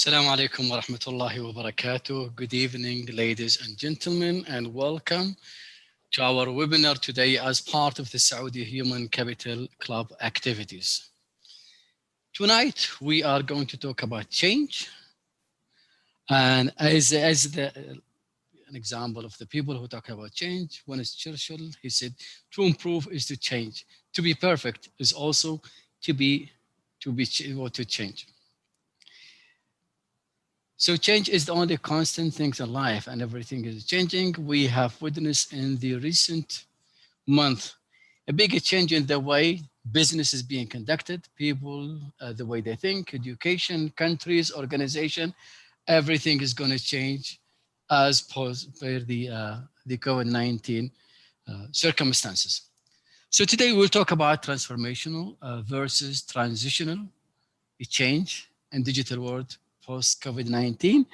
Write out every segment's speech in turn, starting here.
Assalamu alaikum wa rahmatullahi wa barakatuh. Good evening, ladies and gentlemen, and welcome to our webinar today as part of the Saudi Human Capital Club activities. Tonight, we are going to talk about change. And as an example of the people who talk about change, Winston Churchill, he said, to improve is to change. To be perfect is also to change. So change is the only constant thing in life, and everything is changing. We have witnessed in the recent month a big change in the way business is being conducted, people, the way they think, education, countries, organization, everything is going to change as per the COVID-19 circumstances. So today we'll talk about transformational versus transitional change in digital world post-COVID-19.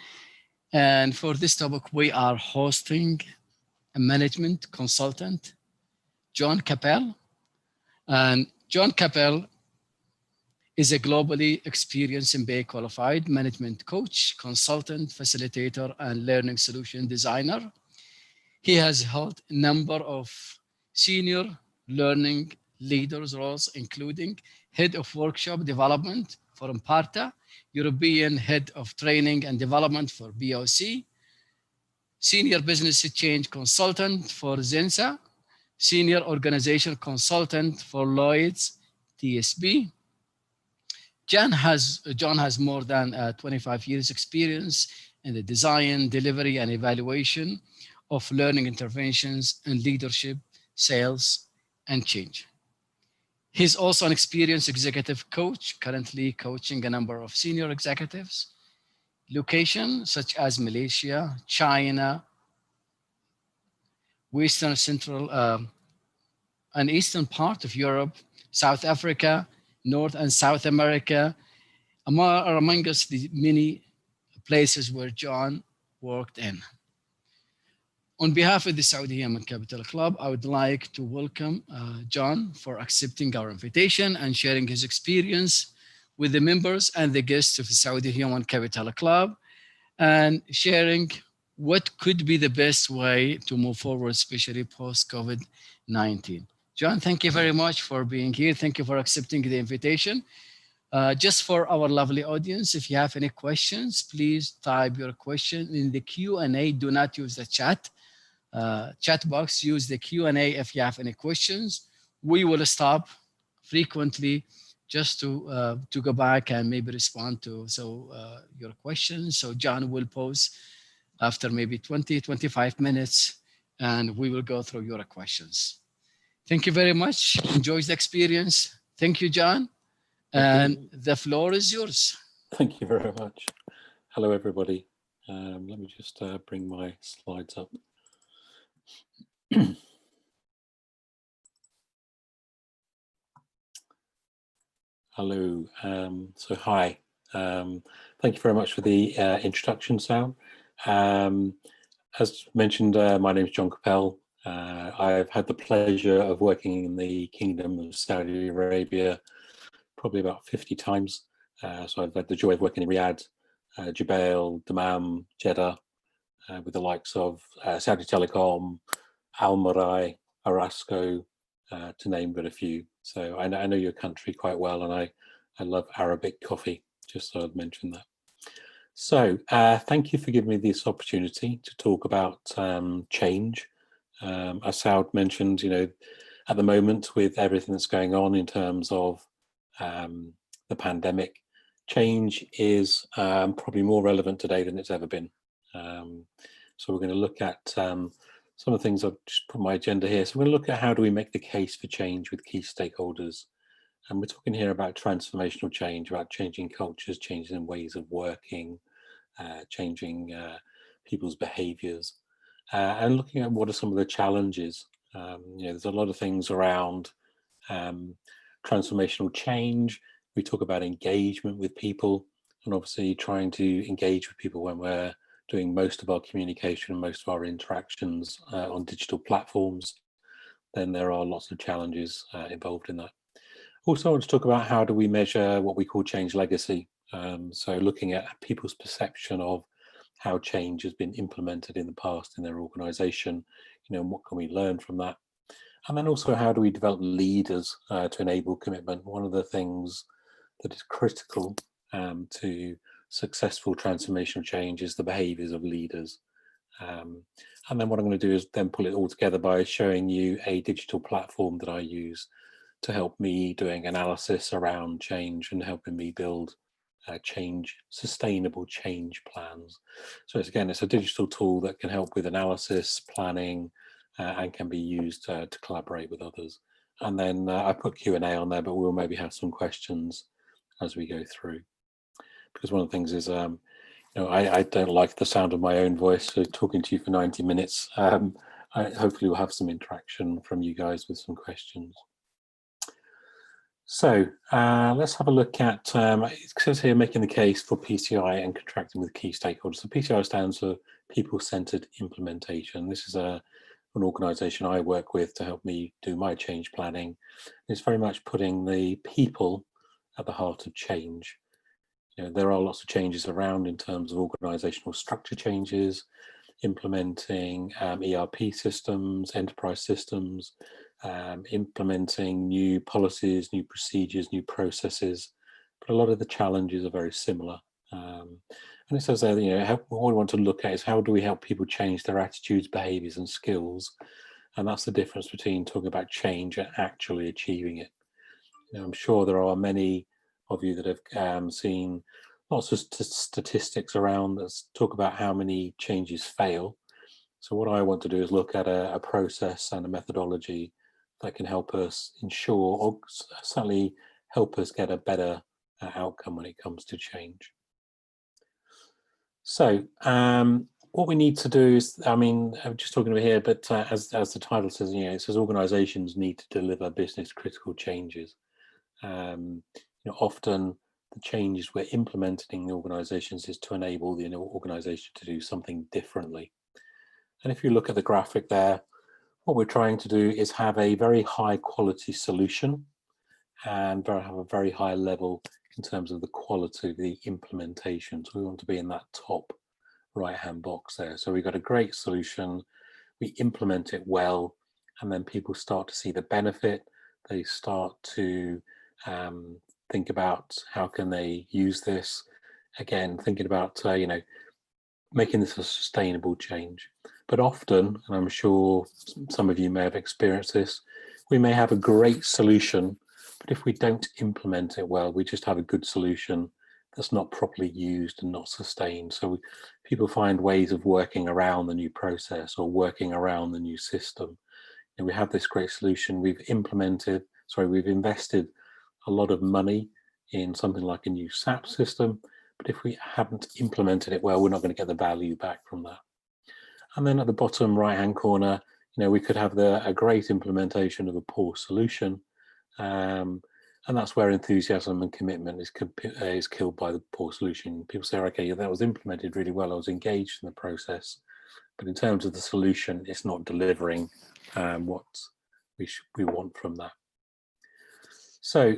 And for this topic, we are hosting a management consultant, John Capel. And John Capel is a globally experienced MBA qualified management coach, consultant, facilitator, and learning solution designer. He has held a number of senior learning leaders roles, including head of workshop development for Imparta, European Head of Training and Development for BOC, Senior Business Change Consultant for Zensa, Senior Organization Consultant for Lloyd's TSB. John has more than 25 years experience in the design, delivery, and evaluation of learning interventions in leadership, sales, and change. He's also an experienced executive coach, currently coaching a number of senior executives, locations such as Malaysia, China, Western Central and Eastern part of Europe, South Africa, North and South America, among us the many places where John worked in. On behalf of the Saudi Human Capital Club, I would like to welcome John for accepting our invitation and sharing his experience with the members and the guests of the Saudi Human Capital Club and sharing what could be the best way to move forward, especially post-COVID-19. John, thank you very much for being here. Thank you for accepting the invitation. Just for our lovely audience, if you have any questions, please type your question in the Q&A. Do not use the chat box. Use the Q&A if you have any questions. We will stop frequently just to go back and maybe respond to your questions. So John will pause after maybe 20-25 minutes, and we will go through your questions. Thank you very much. Enjoy the experience. Thank you, John. And the floor is yours. Thank you very much. Hello, everybody. Let me just bring my slides up. Hello. So hi. Thank you very much for the introduction, Sam. As mentioned, my name is John Capel. I've had the pleasure of working in the Kingdom of Saudi Arabia probably about 50 times. So I've had the joy of working in Riyadh, Jubail, Dammam, Jeddah, with the likes of Saudi Telecom, Al Marai, Arasco, to name but a few. So I know your country quite well, and I love Arabic coffee, just so I'd mention that. So thank you for giving me this opportunity to talk about change. As Saud mentioned, at the moment with everything that's going on in terms of the pandemic, change is probably more relevant today than it's ever been. So we're going to look at some of the things. I've just put my agenda here. So we're going to look at how do we make the case for change with key stakeholders. And we're talking here about transformational change, about changing cultures, changing ways of working, changing people's behaviors, and looking at what are some of the challenges. There's a lot of things around transformational change. We talk about engagement with people, and obviously trying to engage with people when we're doing most of our communication and most of our interactions on digital platforms. Then there are lots of challenges involved in that. Also, I want to talk about how do we measure what we call change legacy. So looking at people's perception of how change has been implemented in the past in their organization, what can we learn from that? And then also, how do we develop leaders to enable commitment? One of the things that is critical to successful transformational change is the behaviors of leaders. And then what I'm going to do is then pull it all together by showing you a digital platform that I use to help me doing analysis around change and helping me build sustainable change plans. So it's a digital tool that can help with analysis, planning, and can be used to collaborate with others. And then I put Q&A on there, but we'll maybe have some questions as we go through. Because one of the things is, I don't like the sound of my own voice, so talking to you for 90 minutes, hopefully we'll have some interaction from you guys with some questions. So let's have a look at, it says here, making the case for PCI and contracting with key stakeholders. So PCI stands for People-Centered Implementation. This is an organization I work with to help me do my change planning. It's very much putting the people at the heart of change. There are lots of changes around in terms of organizational structure changes, implementing ERP systems, enterprise systems, implementing new policies, new procedures, new processes, but a lot of the challenges are very similar. And it says there, what we want to look at is how do we help people change their attitudes, behaviors, and skills, and that's the difference between talking about change and actually achieving it. I'm sure there are many of you that have seen lots of statistics around that talk about how many changes fail. So what I want to do is look at a process and a methodology that can help us ensure, or certainly help us get a better outcome when it comes to change. So what we need to do is, I'm just talking about here, but as the title says, it says organizations need to deliver business critical changes. Often the changes we're implementing in the organizations is to enable the organization to do something differently. And if you look at the graphic there, what we're trying to do is have a very high quality solution and have a very high level in terms of the quality of the implementation. So we want to be in that top right hand box there. So we've got a great solution, we implement it well, and then people start to see the benefit. They start to think about how can they use this. Again, thinking about making this a sustainable change. But often, and I'm sure some of you may have experienced this, we may have a great solution, but if we don't implement it well, we just have a good solution that's not properly used and not sustained. So people find ways of working around the new process or working around the new system. We have this great solution, we've invested a lot of money in something like a new SAP system, but if we haven't implemented it well, we're not going to get the value back from that. And then at the bottom right hand corner, we could have a great implementation of a poor solution, and that's where enthusiasm and commitment is killed by the poor solution. People say, okay, that was implemented really well, I was engaged in the process, but in terms of the solution, it's not delivering what we want from that. So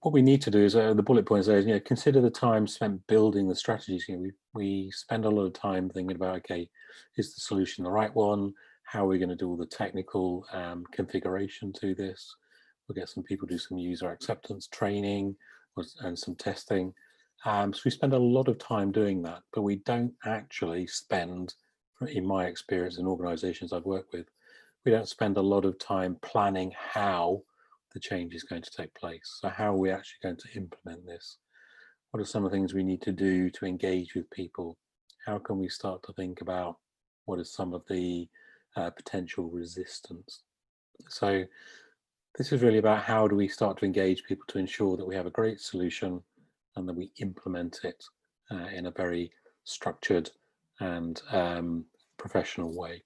what we need to do is, the bullet point says, consider the time spent building the strategies. We spend a lot of time thinking about, okay, is the solution the right one? How are we going to do all the technical configuration to this? We'll get some people do some user acceptance training and some testing. So we spend a lot of time doing that, but we don't actually spend, in my experience in organizations I've worked with, we don't spend a lot of time planning how the change is going to take place. So how are we actually going to implement this? What are some of the things we need to do to engage with people? How can we start to think about what is some of the potential resistance? So this is really about how do we start to engage people to ensure that we have a great solution and that we implement it in a very structured and professional way.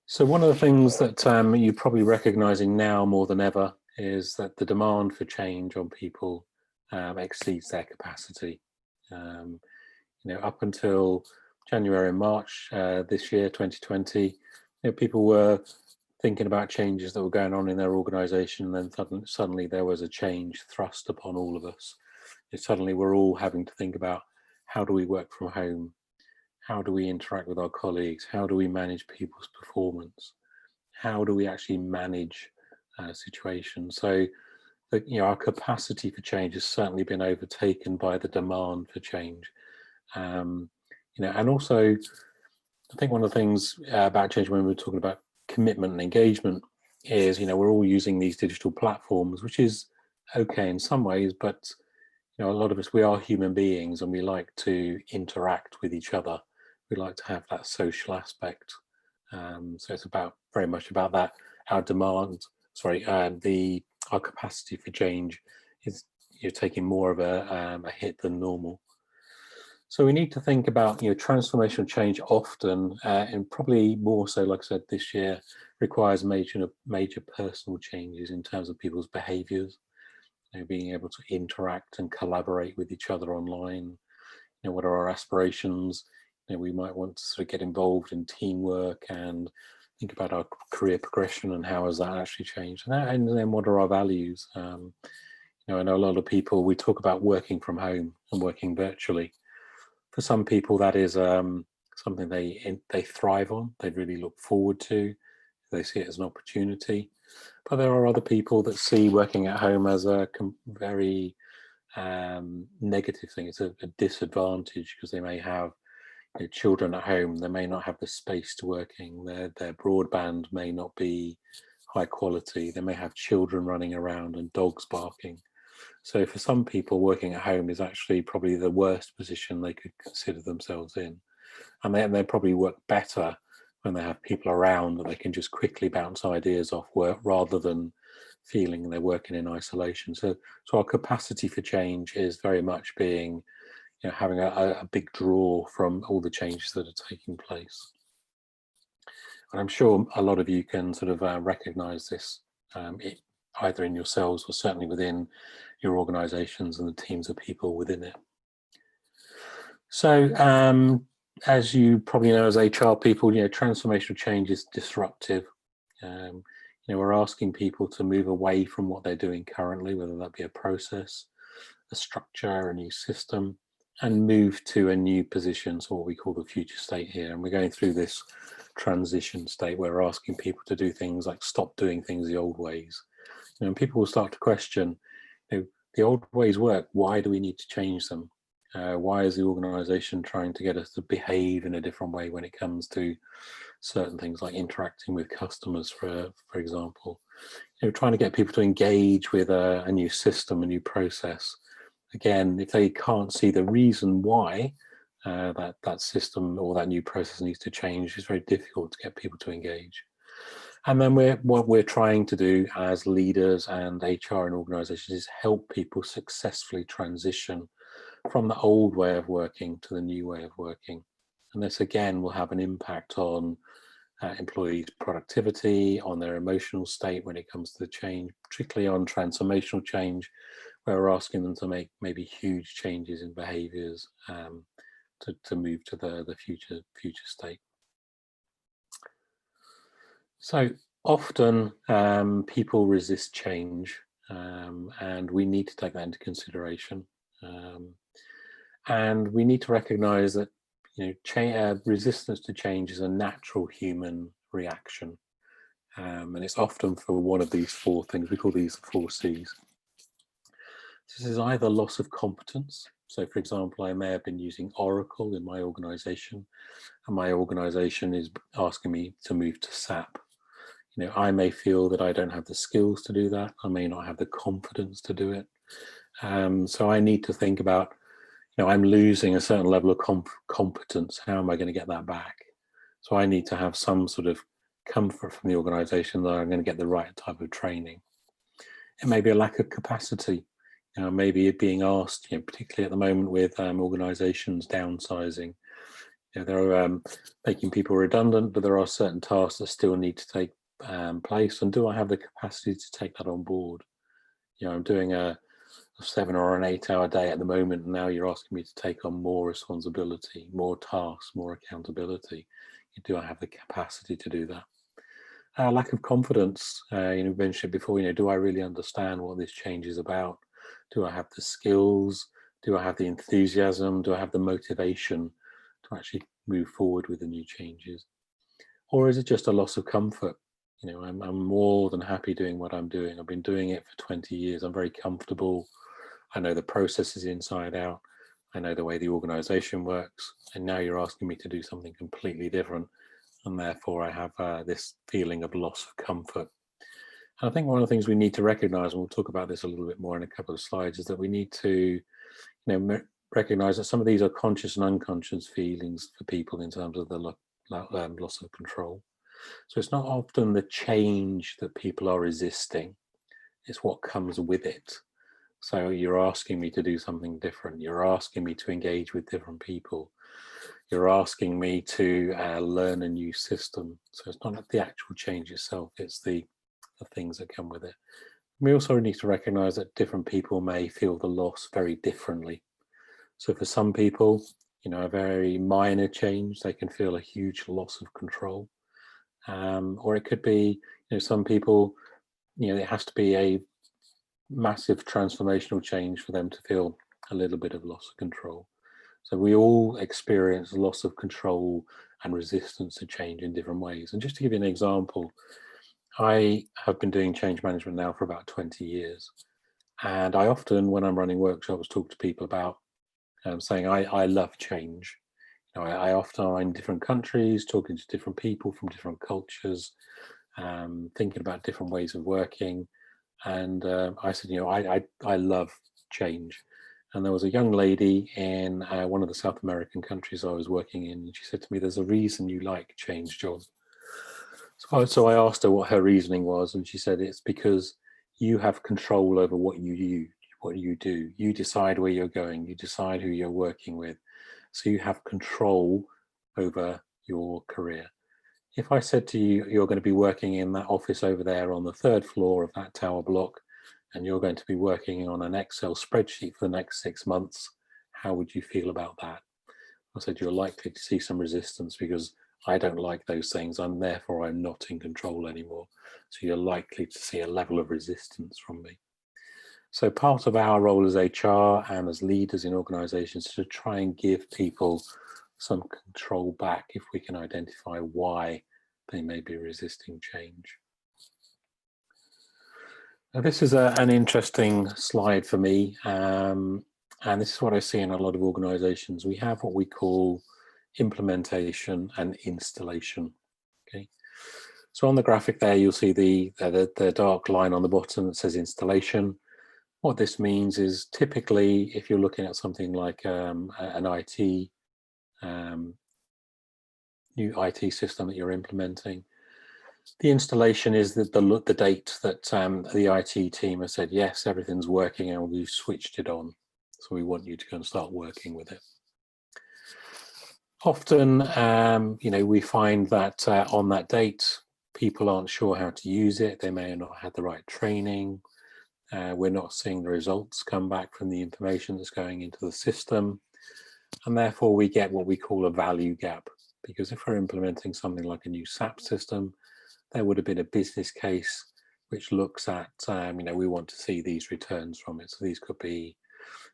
So one of the things that you're probably recognizing now more than ever is that the demand for change on people exceeds their capacity. Up until January and March this year, 2020, people were thinking about changes that were going on in their organization, and then suddenly there was a change thrust upon all of us. suddenly we're all having to think about, how do we work from home? How do we interact with our colleagues? How do we manage people's performance? How do we actually manage situations? So, our capacity for change has certainly been overtaken by the demand for change. And also, I think one of the things about change when we're talking about commitment and engagement is, we're all using these digital platforms, which is okay in some ways, but a lot of us, we are human beings and we like to interact with each other. We like to have that social aspect. So it's very much about that. Our demand, our capacity for change is taking more of a hit than normal. So we need to think about transformational change often, and probably more so, like I said, this year requires major personal changes in terms of people's behaviours. Being able to interact and collaborate with each other online. What are our aspirations? We might want to sort of get involved in teamwork and think about our career progression and how has that actually changed. And then what are our values? I know a lot of people, we talk about working from home and working virtually. For some people, that is something they thrive on. They really look forward to. They see it as an opportunity. But there are other people that see working at home as a very negative thing. It's a disadvantage because they may have children at home. They may not have the space to working. Their broadband may not be high quality. They may have children running around and dogs barking. So for some people, working at home is actually probably the worst position they could consider themselves in. And they probably work better when they have people around that they can just quickly bounce ideas off work rather than feeling they're working in isolation. So our capacity for change is very much being, having a big draw from all the changes that are taking place. And I'm sure a lot of you can sort of recognize this either in yourselves or certainly within your organizations and the teams of people within it. So as you probably know, as HR people, transformational change is disruptive. We're asking people to move away from what they're doing currently, whether that be a process, a structure, a new system, and move to a new position, so what we call the future state here. And we're going through this transition state where we're asking people to do things like stop doing things the old ways. And people will start to question, the old ways work, why do we need to change them? Why is the organization trying to get us to behave in a different way when it comes to certain things like interacting with customers, for example? Trying to get people to engage with a new system, a new process. Again, if they can't see the reason why that system or that new process needs to change, it's very difficult to get people to engage. And then what we're trying to do as leaders and HR and organizations is help people successfully transition from the old way of working to the new way of working. And this again will have an impact on employees' productivity, on their emotional state when it comes to the change, particularly on transformational change, where we're asking them to make maybe huge changes in behaviors to move to the future state. So often people resist change, and we need to take that into consideration. And we need to recognize that resistance to change is a natural human reaction, and it's often for one of these four things. We call these the 4 C's. This is either loss of competence. So, for example, I may have been using Oracle in my organization, and my organization is asking me to move to SAP. I may feel that I don't have the skills to do that. I may not have the confidence to do it. So I need to think about, I'm losing a certain level of competence. How am I going to get that back? So I need to have some sort of comfort from the organization that I'm going to get the right type of training. It may be a lack of capacity. Maybe it being asked, particularly at the moment with organizations downsizing, they're making people redundant, but there are certain tasks that still need to take place. And do I have the capacity to take that on board? I'm doing a 7 or an 8 hour day at the moment, and now you're asking me to take on more responsibility, more tasks, more accountability. Do I have the capacity to do that? Lack of confidence. We mentioned it before. Do I really understand what this change is about? Do I have the skills? Do I have the enthusiasm? Do I have the motivation to actually move forward with the new changes? Or is it just a loss of comfort? You know, I'm more than happy doing what I'm doing. I've been doing it for 20 years. I'm very comfortable. I know the processes inside out. I know the way the organization works. And now you're asking me to do something completely different. And therefore I have this feeling of loss of comfort. And I think one of the things we need to recognize, and we'll talk about this a little bit more in a couple of slides, is that we need to, recognize that some of these are conscious and unconscious feelings for people in terms of the loss of control. So it's not often the change that people are resisting, it's what comes with it. So you're asking me to do something different. You're asking me to engage with different people. You're asking me to learn a new system. So it's not the actual change itself, it's the things that come with it. We also need to recognize that different people may feel the loss very differently. So for some people, a very minor change, they can feel a huge loss of control. Or it could be, some people, it has to be a massive transformational change for them to feel a little bit of loss of control. So we all experience loss of control and resistance to change in different ways. And just to give you an example, I have been doing change management now for about 20 years. And I often, when I'm running workshops, talk to people about saying, I love change. I often am in different countries, talking to different people from different cultures, thinking about different ways of working. And I said, I love change. And there was a young lady in one of the South American countries I was working in, and she said to me, "There's a reason you like change, John." So I asked her what her reasoning was, and she said, "It's because you have control over what you do. You decide where you're going. You decide who you're working with. So you have control over your career. If I said to you, you're going to be working in that office over there on the 3rd floor of that tower block, and you're going to be working on an Excel spreadsheet for the next 6 months, how would you feel about that?" I said, "You're likely to see some resistance because I don't like those things, and therefore I'm not in control anymore. So you're likely to see a level of resistance from me." So part of our role as HR and as leaders in organizations is to try and give people some control back if we can identify why they may be resisting change. Now, this is an interesting slide for me, and this is what I see in a lot of organizations. We have what we call implementation and installation. Okay, so on the graphic there, you'll see the dark line on the bottom that says installation. What this means is typically, if you're looking at something like an IT, new IT system that you're implementing, the installation is the date that the IT team has said, yes, everything's working and we've switched it on. So we want you to go and start working with it. Often, we find that on that date, people aren't sure how to use it. They may have not had the right training. We're not seeing the results come back from the information that's going into the system. And therefore we get what we call a value gap. Because if we're implementing something like a new SAP system, there would have been a business case which looks at, we want to see these returns from it. So these could be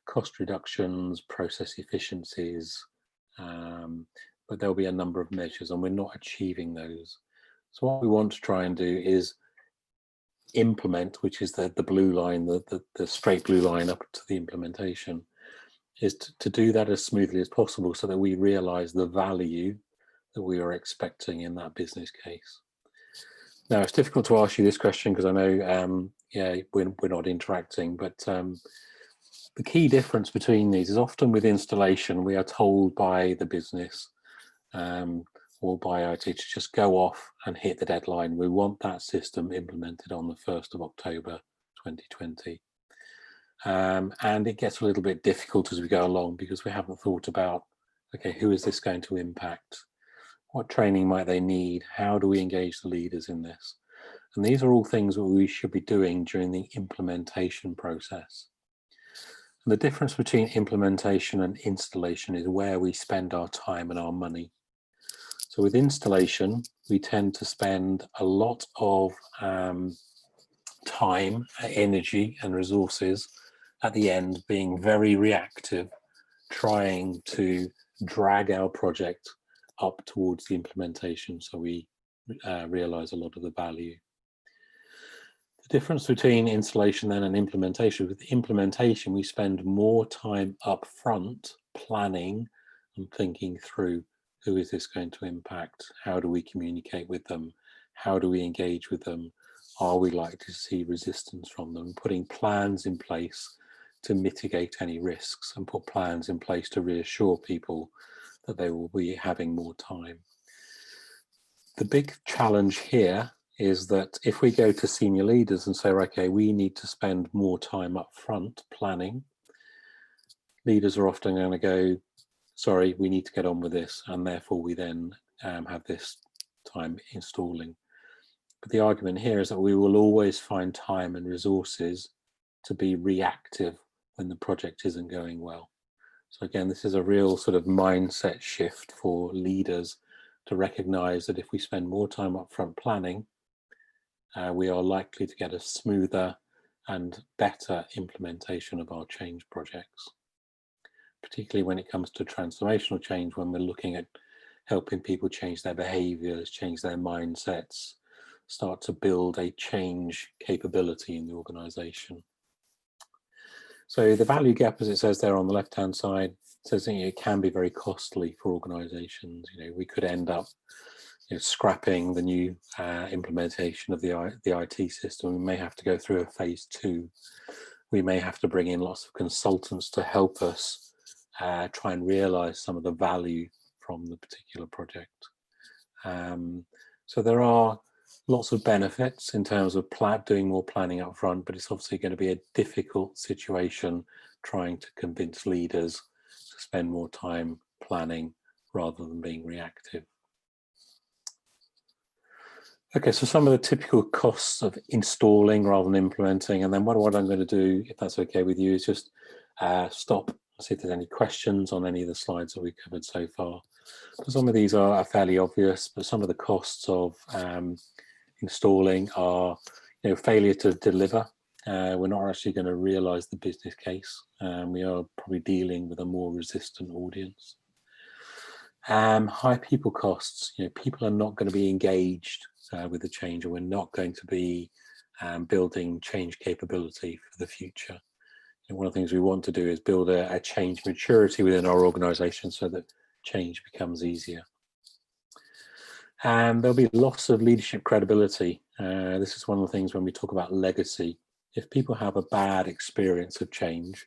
cost reductions, process efficiencies, but there'll be a number of measures and we're not achieving those. So what we want to try and do is implement, which is the blue line, the straight blue line up to the implementation, is to do that as smoothly as possible so that we realize the value that we are expecting in that business case. Now, it's difficult to ask you this question because I know we're not interacting, but the key difference between these is often with installation, we are told by the business or by IT to just go off and hit the deadline. We want that system implemented on the 1st of October 2020. And it gets a little bit difficult as we go along because we haven't thought about, okay, who is this going to impact? What training might they need? How do we engage the leaders in this? And these are all things that we should be doing during the implementation process. And the difference between implementation and installation is where we spend our time and our money. So with installation, we tend to spend a lot of time, energy and resources at the end being very reactive, trying to drag our project up towards the implementation so we realize a lot of the value. The difference between installation then and implementation, with implementation we spend more time up front planning and thinking through who is this going to impact, how do we communicate with them, how do we engage with them, are we likely to see resistance from them, putting plans in place to mitigate any risks and put plans in place to reassure people that they will be having more time. The big challenge here is that if we go to senior leaders and say, okay, we need to spend more time up front planning, leaders are often going to go, sorry, we need to get on with this, and therefore we then have this time installing. But the argument here is that we will always find time and resources to be reactive when the project isn't going well. So again, this is a real sort of mindset shift for leaders to recognize that if we spend more time up front planning, we are likely to get a smoother and better implementation of our change projects, particularly when it comes to transformational change, when we're looking at helping people change their behaviors, change their mindsets, start to build a change capability in the organization. So the value gap, as it says there on the left-hand side, says that it can be very costly for organizations. We could end up scrapping the new implementation of the IT system. We may have to go through a phase 2. We may have to bring in lots of consultants to help us try and realize some of the value from the particular project. So there are lots of benefits in terms of doing more planning up front, but it's obviously going to be a difficult situation trying to convince leaders to spend more time planning rather than being reactive. Okay, so some of the typical costs of installing rather than implementing, and then what I'm going to do, if that's okay with you, is just stop and see if there's any questions on any of the slides that we've covered so far. So some of these are fairly obvious, but some of the costs of installing are, failure to deliver. We're not actually going to realize the business case. We are probably dealing with a more resistant audience. High people costs. People are not going to be engaged with the change, and we're not going to be building change capability for the future. One of the things we want to do is build a change maturity within our organization so that change becomes easier. And there'll be loss of leadership credibility. This is one of the things when we talk about legacy. If people have a bad experience of change,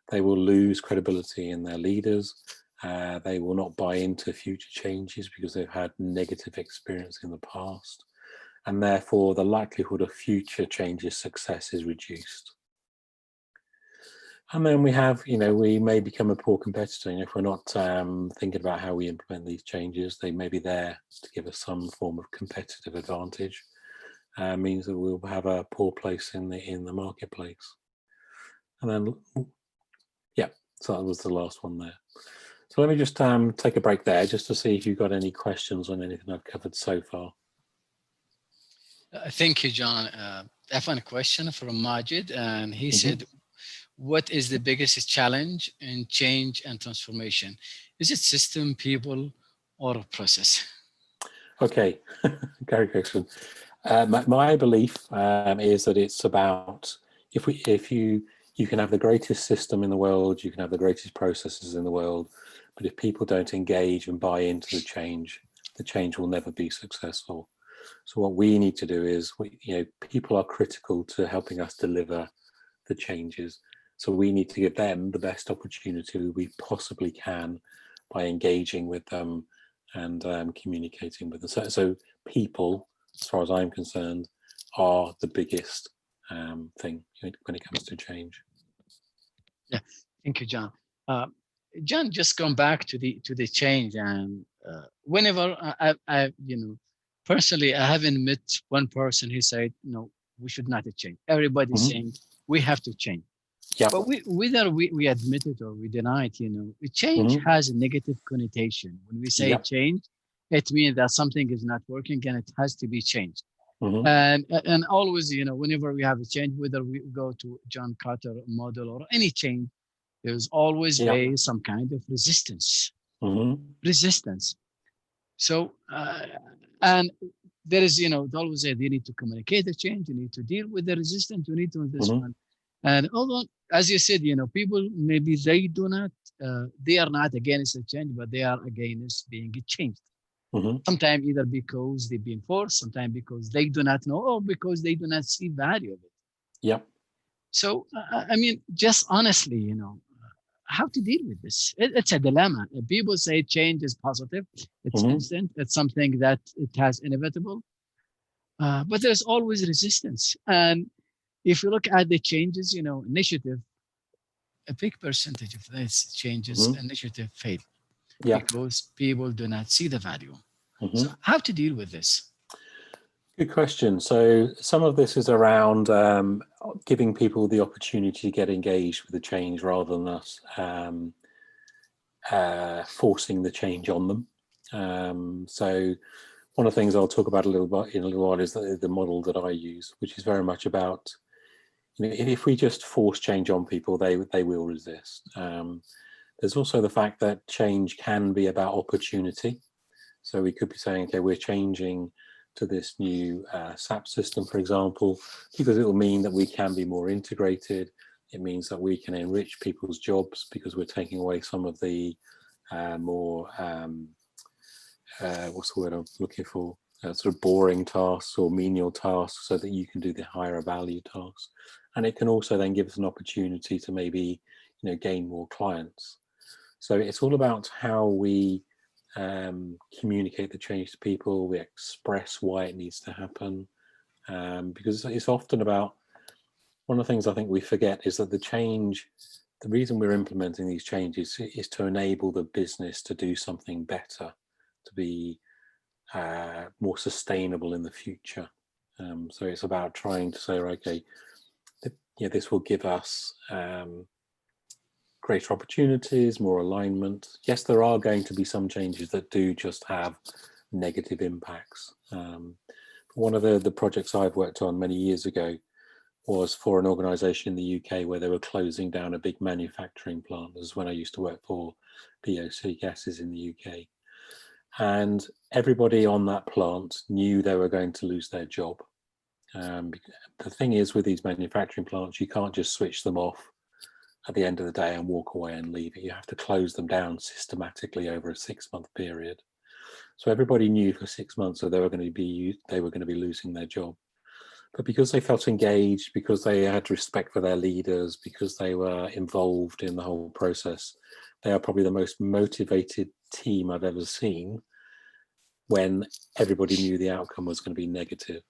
they will lose credibility in their leaders. They will not buy into future changes because they've had negative experience in the past. And therefore, the likelihood of future changes success is reduced. And then we have, we may become a poor competitor. If we're not thinking about how we implement these changes, they may be there to give us some form of competitive advantage. Means that we'll have a poor place in the marketplace. And then, yeah, so that was the last one there. So let me just take a break there just to see if you've got any questions on anything I've covered so far. Thank you, John. I found a question from Majid, and he said, what is the biggest challenge in change and transformation? Is it system, people, or process? Okay, great question. My belief is that it's about, if you can have the greatest system in the world, you can have the greatest processes in the world, but if people don't engage and buy into the change will never be successful. So what we need to do is, people are critical to helping us deliver the changes. So we need to give them the best opportunity we possibly can by engaging with them and communicating with them. So people, as far as I'm concerned, are the biggest thing when it comes to change. Yeah, thank you, John. John, just going back to the change, and whenever I personally, I haven't met one person who said, no, we should not change. Everybody's saying we have to change. Yeah. But whether we admit it or we deny it, change has a negative connotation. When we say change, it means that something is not working and it has to be changed. And always, whenever we have a change, whether we go to John Carter model or any change, there's always be some kind of resistance. Resistance. So, and there is, always say you need to communicate the change, you need to deal with the resistance, you need to do this one. And although, as you said, people maybe they do not, they are not against the change, but they are against being changed. Sometimes either because they've been forced, sometimes because they do not know, or because they do not see value of it. Yep. So, I mean, just honestly, how to deal with this? It's a dilemma. People say change is positive, it's instant, it's something that it has inevitable, but there's always resistance. And if you look at the changes, initiative, a big percentage of these changes, initiative fail because people do not see the value. So how to deal with this? Good question. So some of this is around giving people the opportunity to get engaged with the change rather than us forcing the change on them. So one of the things I'll talk about in a little while is the model that I use, which is very much about, if we just force change on people, they will resist. There's also the fact that change can be about opportunity. So we could be saying, okay, we're changing to this new SAP system, for example, because it will mean that we can be more integrated. It means that we can enrich people's jobs because we're taking away some of the more, what's the word I'm looking for? Sort of boring tasks or menial tasks, so that you can do the higher value tasks. And it can also then give us an opportunity to maybe, gain more clients. So it's all about how we communicate the change to people, we express why it needs to happen, because it's often about, one of the things I think we forget is that the reason we're implementing these changes is to enable the business to do something better, to be more sustainable in the future. So it's about trying to say, okay, this will give us greater opportunities, more alignment. Yes, there are going to be some changes that do just have negative impacts. One of the projects I've worked on many years ago was for an organisation in the UK where they were closing down a big manufacturing plant. This is when I used to work for POC Gases in the UK. And everybody on that plant knew they were going to lose their job. The thing is, with these manufacturing plants, you can't just switch them off at the end of the day and walk away and leave it. You have to close them down systematically over a 6-month period. So everybody knew for 6 months that they were going to be losing their job. But because they felt engaged, because they had respect for their leaders, because they were involved in the whole process, they are probably the most motivated team I've ever seen when everybody knew the outcome was going to be negative.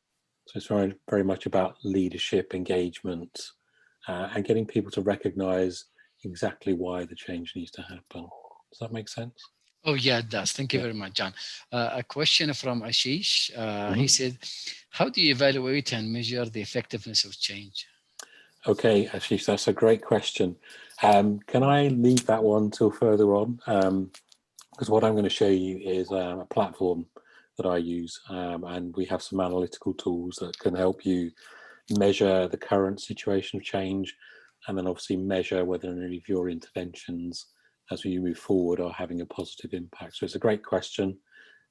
So it's very, very much about leadership, engagement, and getting people to recognize exactly why the change needs to happen. Does that make sense? Oh, yeah, it does. Thank you very much, John. A question from Ashish. He said, how do you evaluate and measure the effectiveness of change? Okay, Ashish, that's a great question. Can I leave that one till further on? Because what I'm going to show you is a platform that I use, and we have some analytical tools that can help you measure the current situation of change, and then obviously measure whether any of your interventions as we move forward are having a positive impact. So it's a great question,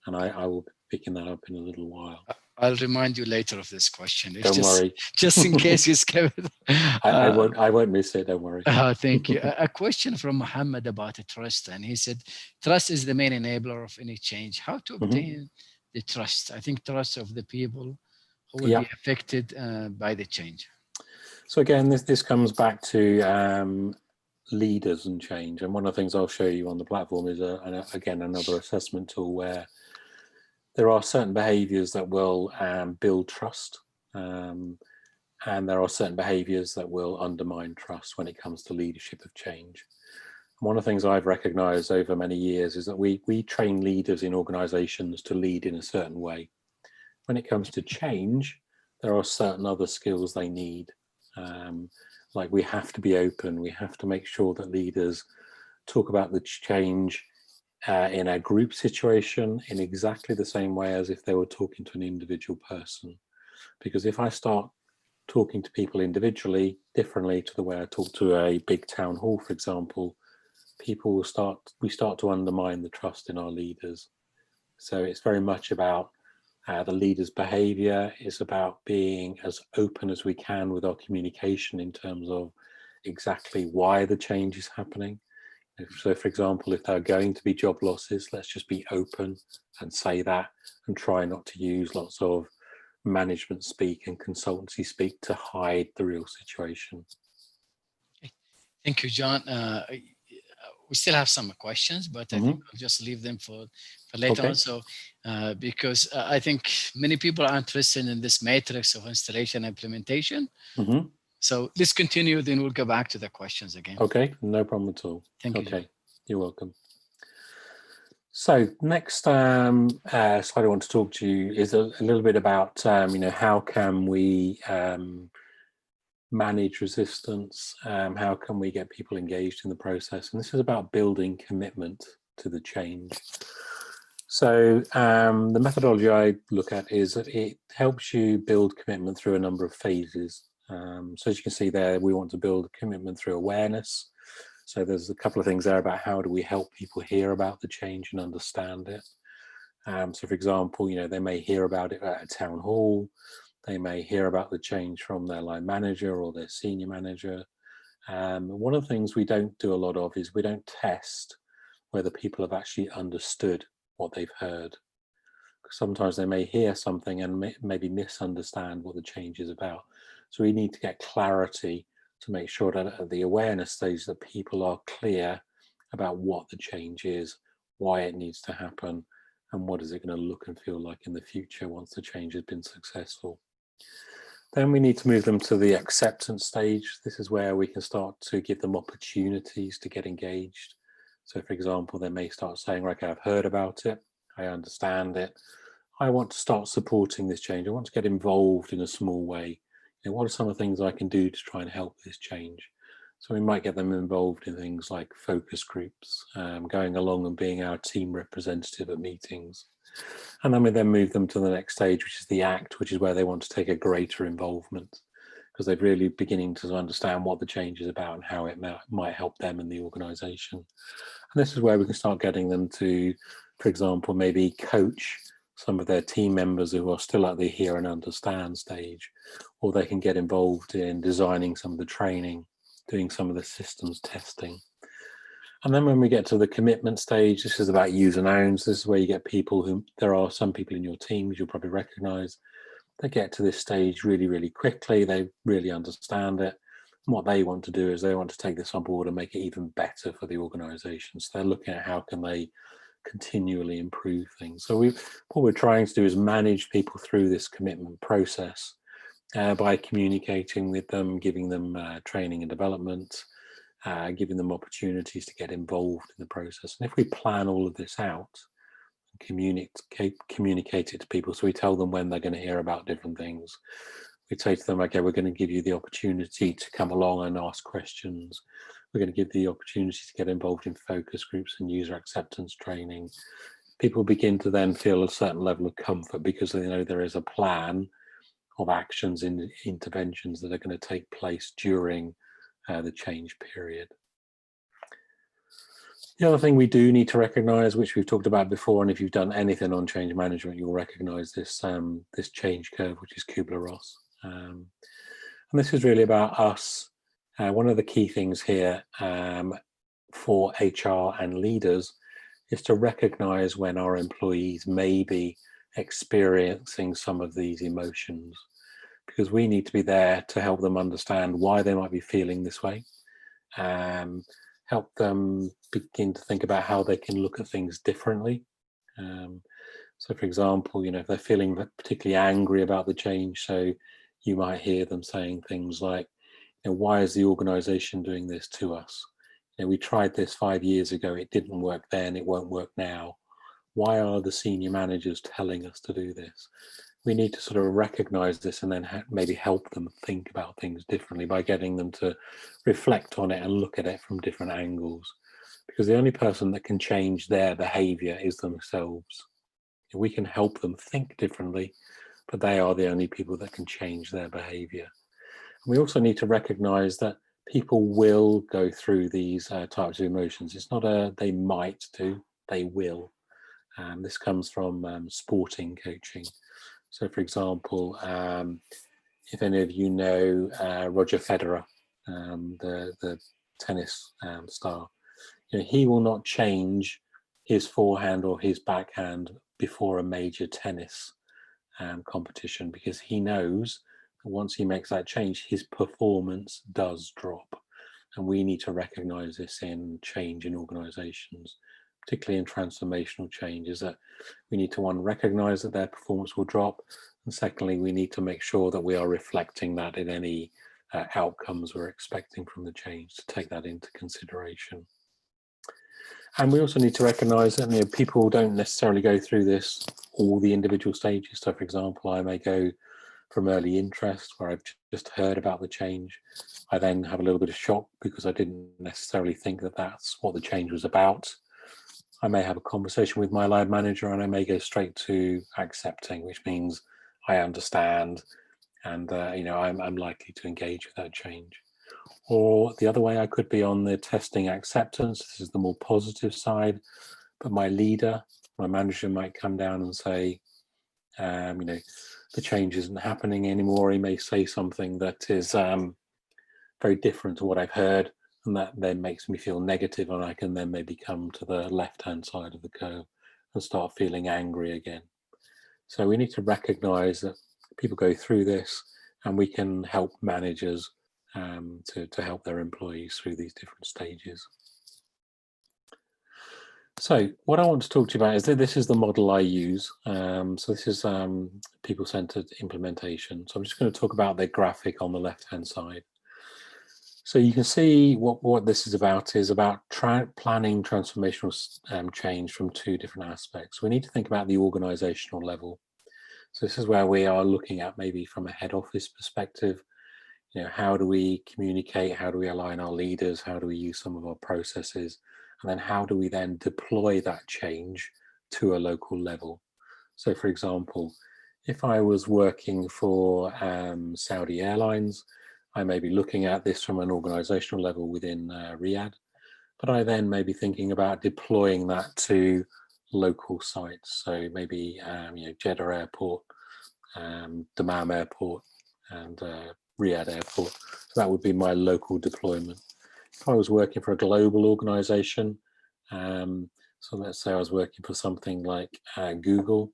and I will be picking that up in a little while. I'll remind you later of this question. Don't worry. Just in case you skip it. I won't miss it, don't worry. Thank you. A question from Muhammad about trust, and he said, trust is the main enabler of any change. How to obtain the trust? I think trust of the people who will be affected by the change. So again, this comes back to leaders and change. And one of the things I'll show you on the platform is, again, another assessment tool where there are certain behaviors that will build trust. And there are certain behaviors that will undermine trust when it comes to leadership of change. And one of the things I've recognized over many years is that we train leaders in organizations to lead in a certain way. When it comes to change, there are certain other skills they need. Like we have to be open, we have to make sure that leaders talk about the change in a group situation in exactly the same way as if they were talking to an individual person. Because if I start talking to people individually differently to the way I talk to a big town hall, for example, we start to undermine the trust in our leaders. So it's very much about the leader's behavior. It's about being as open as we can with our communication in terms of exactly why the change is happening. So, for example, if there are going to be job losses, let's just be open and say that, and try not to use lots of management speak and consultancy speak to hide the real situation. Thank you, John. We still have some questions, but I think I'll just leave them for later on. So, because I think many people are interested in this matrix of installation and implementation. So let's continue, then we'll go back to the questions again. Okay, no problem at all. Thank you. Okay, John. You're welcome. So next slide I want to talk to you is a little bit about, how can we manage resistance? How can we get people engaged in the process? And this is about building commitment to the change. So the methodology I look at is it helps you build commitment through a number of phases. So as you can see there, we want to build commitment through awareness. So there's a couple of things there about how do we help people hear about the change and understand it. So for example, they may hear about it at a town hall. They may hear about the change from their line manager or their senior manager. One of the things we don't do a lot of is we don't test whether people have actually understood what they've heard. Sometimes they may hear something and maybe misunderstand what the change is about. So we need to get clarity to make sure that at the awareness stage that people are clear about what the change is, why it needs to happen, and what is it going to look and feel like in the future once the change has been successful. Then we need to move them to the acceptance stage. This is where we can start to give them opportunities to get engaged. So for example, they may start saying, okay, I've heard about it, I understand it, I want to start supporting this change, I want to get involved in a small way. What are some of the things I can do to try and help this change? So we might get them involved in things like focus groups, going along and being our team representative at meetings. And then we move them to the next stage, which is the act, which is where they want to take a greater involvement because they're really beginning to understand what the change is about and how it might help them in the organization. And this is where we can start getting them to, for example, maybe coach some of their team members who are still at the hear and understand stage, or they can get involved in designing some of the training, doing some of the systems testing. And then when we get to the commitment stage, this is about use and owns. This is where you get people who, there are some people in your teams you'll probably recognize, they get to this stage really, really quickly. They really understand it. And what they want to do is they want to take this on board and make it even better for the organization. So they're looking at how can they continually improve things. So what we're trying to do is manage people through this commitment process by communicating with them, giving them training and development, giving them opportunities to get involved in the process. And if we plan all of this out and communicate it to people, so we tell them when they're going to hear about different things, we say to them, okay, we're going to give you the opportunity to come along and ask questions. We're going to give the opportunity to get involved in focus groups and user acceptance training. People begin to then feel a certain level of comfort because they know there is a plan of actions and interventions that are going to take place during the change period. The other thing we do need to recognize, which we've talked about before, and if you've done anything on change management, you'll recognize this this change curve, which is Kubler-Ross. And this is really about us. One of the key things here for HR and leaders is to recognize when our employees may be experiencing some of these emotions, because we need to be there to help them understand why they might be feeling this way, help them begin to think about how they can look at things differently. So for example, if they're feeling particularly angry about the change, so you might hear them saying things like, why is the organization doing this to us? We tried this 5 years ago, it didn't work then, it won't work now. Why are the senior managers telling us to do this? We need to sort of recognize this and then maybe help them think about things differently by getting them to reflect on it and look at it from different angles. Because the only person that can change their behavior is themselves. If we can help them think differently, but they are the only people that can change their behavior. And we also need to recognize that people will go through these types of emotions. It's not a they might do, they will. This comes from sporting coaching. So for example, if any of you know Roger Federer, the tennis star, he will not change his forehand or his backhand before a major tennis competition, because he knows that once he makes that change, his performance does drop. And we need to recognize this in change in organizations, particularly in transformational change, is that we need to, one, recognize that their performance will drop, and secondly, we need to make sure that we are reflecting that in any outcomes we're expecting from the change, to take that into consideration. And we also need to recognize that people don't necessarily go through this all the individual stages. So for example, I may go from early interest, where I've just heard about the change. I then have a little bit of shock because I didn't necessarily think that that's what the change was about. I may have a conversation with my line manager, and I may go straight to accepting, which means I understand, and I'm likely to engage with that change. Or the other way, I could be on the testing acceptance. This is the more positive side, but my leader, my manager might come down and say, the change isn't happening anymore. He may say something that is very different to what I've heard, and that then makes me feel negative, and I can then maybe come to the left-hand side of the curve and start feeling angry again. So we need to recognize that people go through this, and we can help managers to help their employees through these different stages. So what I want to talk to you about is that this is the model I use. So this is people-centered implementation. So I'm just going to talk about the graphic on the left-hand side. So you can see what this is about planning transformational change from two different aspects. We need to think about the organizational level. So this is where we are looking at, maybe from a head office perspective, how do we communicate? How do we align our leaders? How do we use some of our processes? And then how do we then deploy that change to a local level? So for example, if I was working for Saudi Airlines, I may be looking at this from an organizational level within Riyadh, but I then may be thinking about deploying that to local sites. So maybe Jeddah Airport, Dammam Airport, and Riyadh Airport. So that would be my local deployment. If I was working for a global organization, so let's say I was working for something like Google,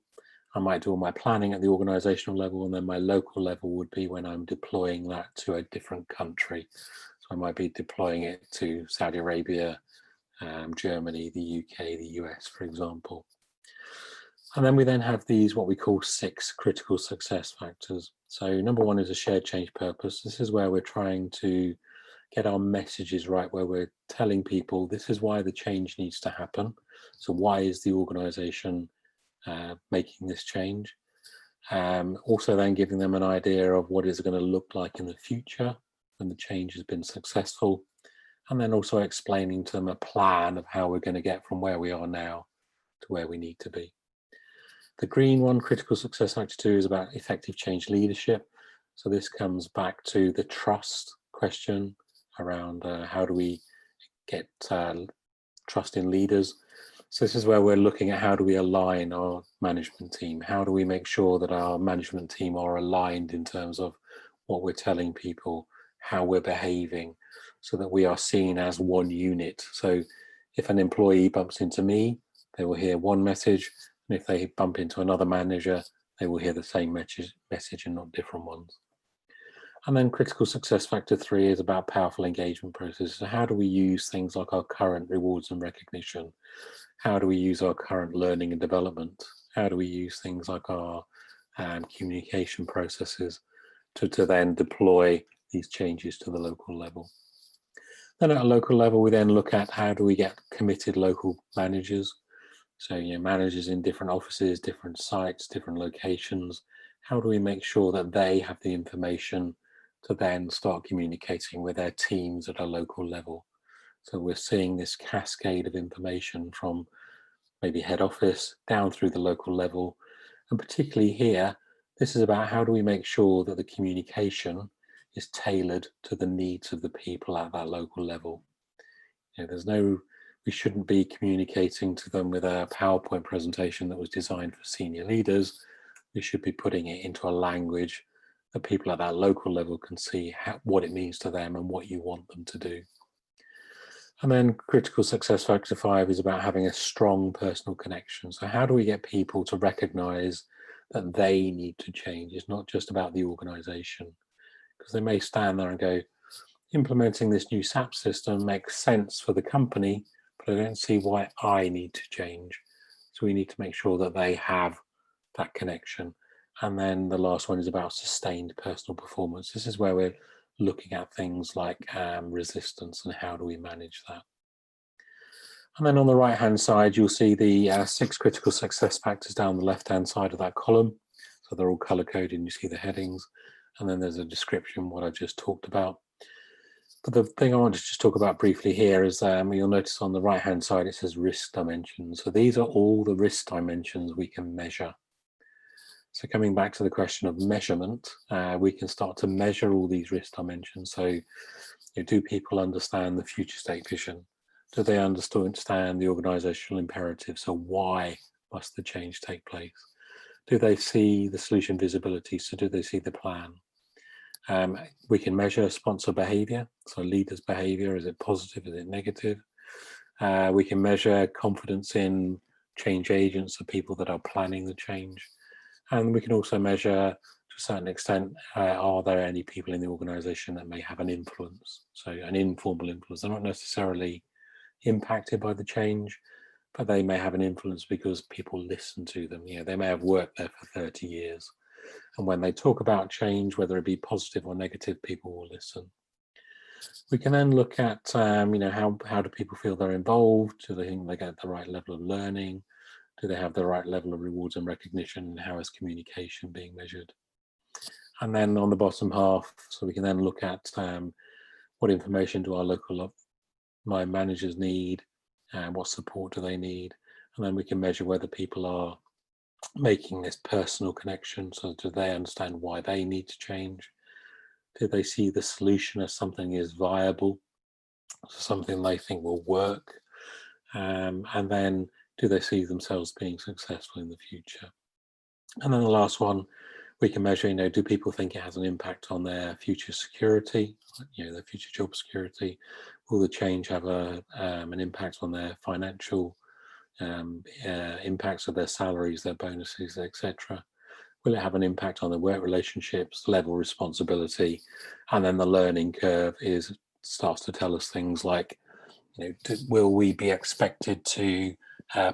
I might do all my planning at the organizational level, and then my local level would be when I'm deploying that to a different country. So I might be deploying it to Saudi Arabia, Germany, the UK, the US, for example. And then we then have these, what we call 6 critical success factors. So number 1 is a shared change purpose. This is where we're trying to get our messages right, where we're telling people this is why the change needs to happen. So why is the organization making this change? Also then giving them an idea of what is going to look like in the future when the change has been successful. And then also explaining to them a plan of how we're going to get from where we are now to where we need to be. The green one, critical success factor 2, is about effective change leadership. So this comes back to the trust question around how do we get trust in leaders. So this is where we're looking at how do we align our management team? How do we make sure that our management team are aligned in terms of what we're telling people, how we're behaving, so that we are seen as one unit. So if an employee bumps into me, they will hear one message. And if they bump into another manager, they will hear the same message and not different ones. And then critical success factor 3 is about powerful engagement processes. So how do we use things like our current rewards and recognition? How do we use our current learning and development? How do we use things like our communication processes to then deploy these changes to the local level? Then at a local level, we then look at how do we get committed local managers? So managers in different offices, different sites, different locations. How do we make sure that they have the information to then start communicating with their teams at a local level? So we're seeing this cascade of information from maybe head office down through the local level. And particularly here, This is about how do we make sure that the communication is tailored to the needs of the people at that local level. We shouldn't be communicating to them with a PowerPoint presentation that was designed for senior leaders. We should be putting it into a language that people at that local level can see what it means to them and what you want them to do. And then critical success factor 5 is about having a strong personal connection. So how do we get people to recognize that they need to change? It's not just about the organization, because they may stand there and go, implementing this new SAP system makes sense for the company, but I don't see why I need to change. So we need to make sure that they have that connection. And then the last one is about sustained personal performance. This is where we're looking at things like resistance and how do we manage that. And then on the right hand side, you'll see the 6 critical success factors down the left hand side of that column. So they're all color coded and you see the headings, and then there's a description of what I just talked about. But the thing I want to just talk about briefly here is you'll notice on the right hand side it says risk dimensions. So these are all the risk dimensions we can measure. So coming back to the question of measurement, we can start to measure all these risk dimensions. So do people understand the future state vision? Do they understand the organizational imperative? So why must the change take place? Do they see the solution visibility? So do they see the plan? We can measure sponsor behavior. So leaders' behavior, is it positive, is it negative? We can measure confidence in change agents, the people that are planning the change. And we can also measure, to a certain extent, are there any people in the organization that may have an influence? So an informal influence. They're not necessarily impacted by the change, but they may have an influence because people listen to them. They may have worked there for 30 years. And when they talk about change, whether it be positive or negative, people will listen. We can then look at, how do people feel they're involved? Do they think they get the right level of learning? Do they have the right level of rewards and recognition? And how is communication being measured? And then on the bottom half, so we can then look at what information do our local line managers need, and what support do they need? And then we can measure whether people are making this personal connection. So do they understand why they need to change? Do they see the solution as something is viable, something they think will work? And then do they see themselves being successful in the future? And then the last one, we can measure, do people think it has an impact on their future security, their future job security? Will the change have an impact on their financial impacts of their salaries, their bonuses, etc.? Will it have an impact on their work relationships, level responsibility? And then the learning curve starts to tell us things like, will we be expected to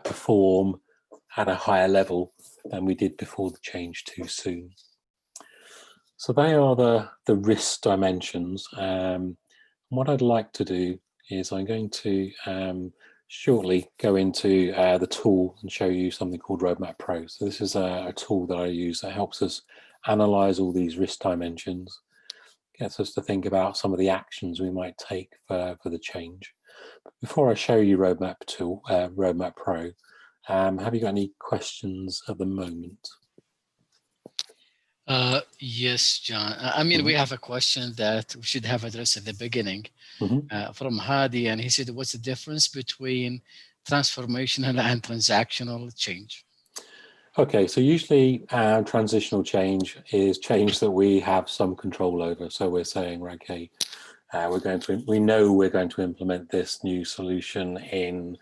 perform at a higher level than we did before the change too soon? So they are the risk dimensions. What I'd like to do is I'm going to shortly go into the tool and show you something called Roadmap Pro. So this is a tool that I use that helps us analyze all these risk dimensions, gets us to think about some of the actions we might take for the change. Before I show you Roadmap Pro, have you got any questions at the moment? Yes, John. I mean, we have a question that we should have addressed at the beginning from Hadi, and he said, what's the difference between transformational and transactional change? Okay, so usually transitional change is change that we have some control over. So we're saying, okay, we know we're going to implement this new solution in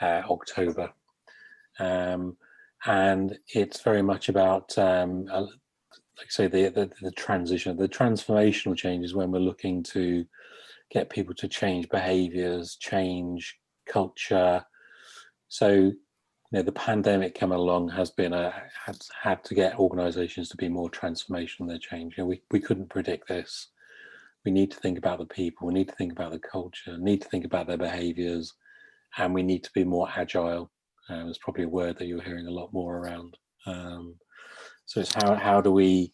October. And it's very much about like say the transition. The transformational change is when we're looking to get people to change behaviors, change culture. So the pandemic coming along has had to get organizations to be more transformational in their change. We couldn't predict this. We need to think about the people, we need to think about the culture, need to think about their behaviors, and we need to be more agile. It's probably a word that you're hearing a lot more around. So it's how do we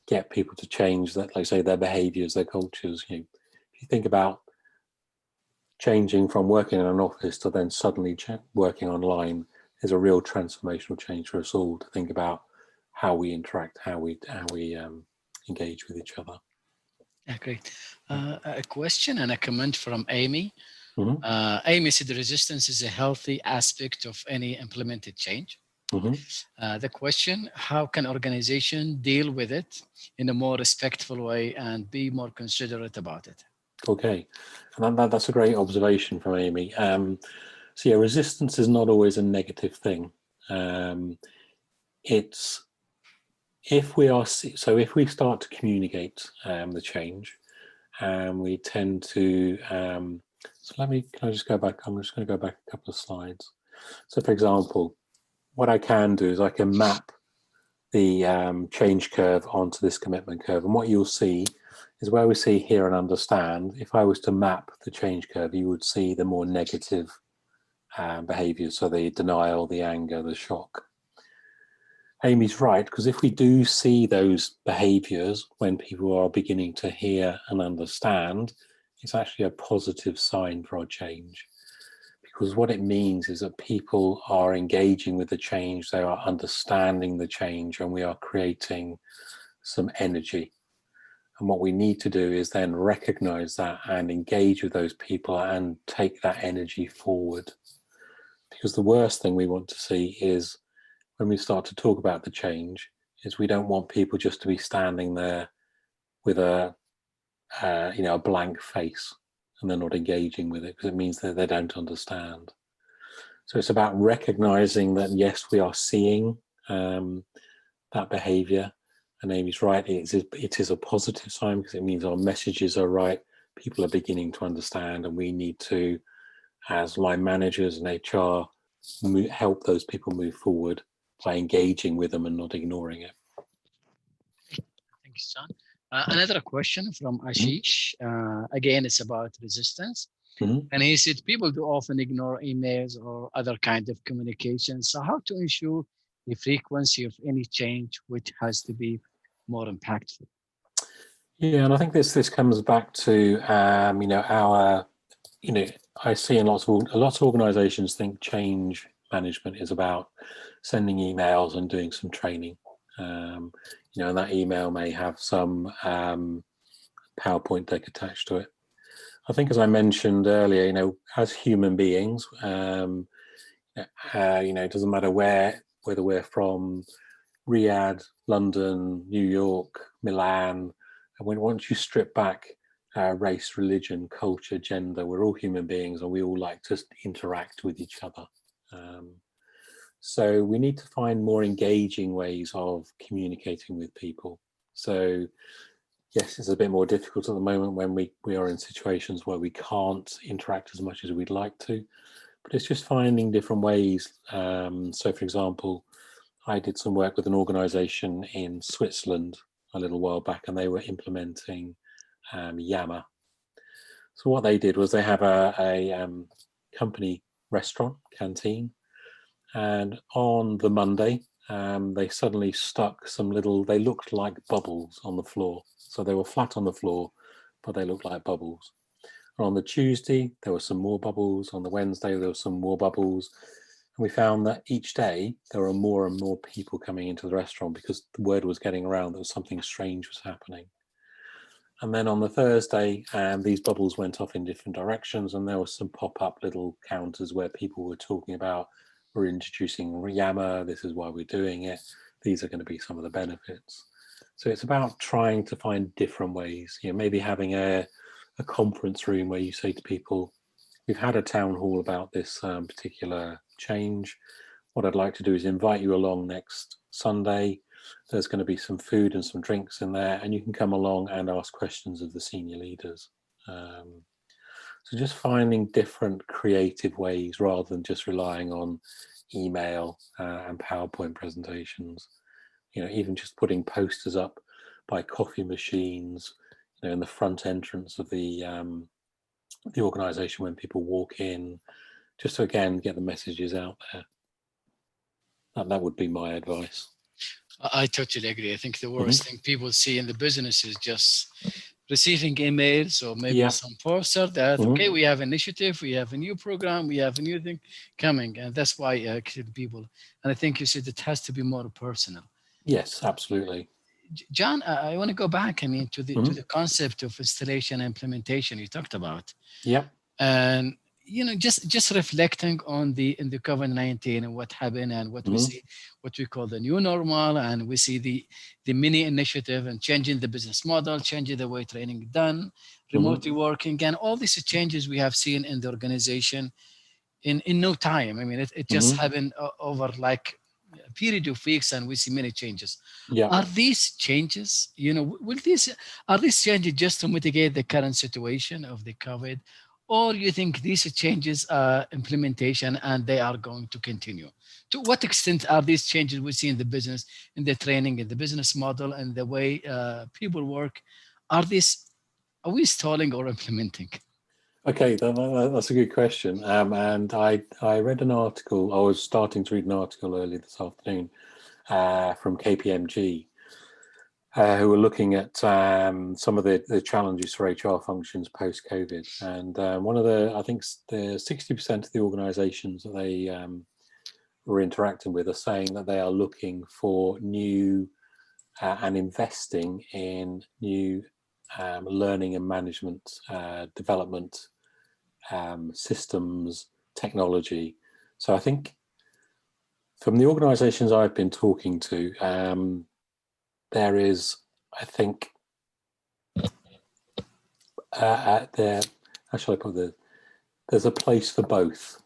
get people to change that, like say, their behaviors, their cultures. If you think about changing from working in an office to then suddenly working online, is a real transformational change for us all, to think about how we interact, how we engage with each other. Yeah, great. A question and a comment from Amy. Mm-hmm. Amy said the resistance is a healthy aspect of any implemented change. Mm-hmm. The question, how can organization deal with it in a more respectful way and be more considerate about it? Okay, and that's a great observation from Amy. So yeah, resistance is not always a negative thing. It's if we start to communicate the change, and we tend to can I just go back? I'm just going to go back a couple of slides. So for example, what I can do is I can map the change curve onto this commitment curve, and what you'll see is where we see hear and understand. If I was to map the change curve, you would see the more negative behaviors, so the denial, the anger, the shock. Amy's right, because if we do see those behaviors when people are beginning to hear and understand, it's actually a positive sign for our change. Because what it means is that people are engaging with the change, they are understanding the change, and we are creating some energy. And what we need to do is then recognize that and engage with those people and take that energy forward. Because the worst thing we want to see is when we start to talk about the change, is we don't want people just to be standing there with a blank face and they're not engaging with it, because it means that they don't understand. So it's about recognizing that, yes, we are seeing that behavior, and Amy's right, it is a positive sign, because it means our messages are right, people are beginning to understand, and we need to, as line managers and HR, help those people move forward by engaging with them and not ignoring it. Thanks, John. Another question from Ashish. Again, it's about resistance. Mm-hmm. And he said people do often ignore emails or other kind of communication. So how to ensure the frequency of any change which has to be more impactful? Yeah, and I think this comes back to I see in lots of organizations think change management is about sending emails and doing some training. And that email may have some PowerPoint deck attached to it. I think, as I mentioned earlier, as human beings, it doesn't matter whether we're from Riyadh, London, New York, Milan, and once you strip back race, religion, culture, gender, we're all human beings, and we all like to interact with each other. So we need to find more engaging ways of communicating with people. So yes, it's a bit more difficult at the moment when we are in situations where we can't interact as much as we'd like to, but it's just finding different ways. So for example, I did some work with an organization in Switzerland a little while back, and they were implementing Yammer. So what they did was they have a company restaurant, canteen, and on the Monday, they suddenly stuck they looked like bubbles on the floor. So they were flat on the floor, but they looked like bubbles. And on the Tuesday, there were some more bubbles. On the Wednesday, there were some more bubbles. And we found that each day, there were more and more people coming into the restaurant, because the word was getting around that something strange was happening. And then on the Thursday, these bubbles went off in different directions, and there were some pop-up little counters where people were talking about, we're introducing Yammer, this is why we're doing it, these are going to be some of the benefits. So it's about trying to find different ways, maybe having a conference room where you say to people, we've had a town hall about this particular change. What I'd like to do is invite you along next Sunday. There's going to be some food and some drinks in there, and you can come along and ask questions of the senior leaders. So just finding different creative ways rather than just relying on email and PowerPoint presentations. Even just putting posters up by coffee machines, in the front entrance of the organization when people walk in, just to again get the messages out there. That would be my advice. I totally agree. I think the worst thing people see in the business is just receiving emails or maybe some poster that, okay, we have initiative, we have a new program, we have a new thing coming. And that's why people, and I think you said it has to be more personal. Yes, absolutely. John, I want to go back, I mean, to the concept of installation and implementation you talked about. Yep. And, you know, just reflecting on the COVID-19 and what happened and what we see, what we call the new normal, and we see the mini initiative and changing the business model, changing the way training done, remotely working, and all these changes we have seen in the organization in no time. I mean, it just happened over like a period of weeks, and we see many changes. Yeah. Are these changes, you know, are these changes just to mitigate the current situation of the COVID, or you think these changes are implementation and they are going to continue? To what extent are these changes we see in the business, in the training, in the business model, and the way people work? Are we stalling or implementing? Okay, that's a good question. And I read an article. I was starting to read an article earlier this afternoon from KPMG, who were looking at some of the challenges for HR functions post-COVID. And one of I think the 60% of the organisations that they were interacting with are saying that they are looking for new and investing in new learning and management development systems, technology. So I think from the organizations I've been talking to, there is, I think, how shall I put it? There's a place for both.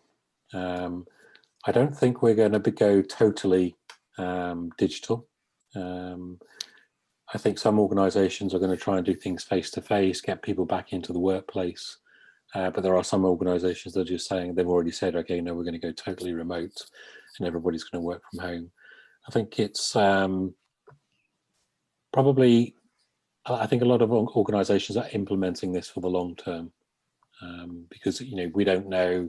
I don't think we're going to go totally digital. I think some organizations are going to try and do things face to face, get people back into the workplace. But there are some organizations that are just saying, they've already said, okay, no, we're going to go totally remote and everybody's going to work from home. I think it's probably, I think a lot of organizations are implementing this for the long term because, you know, we don't know,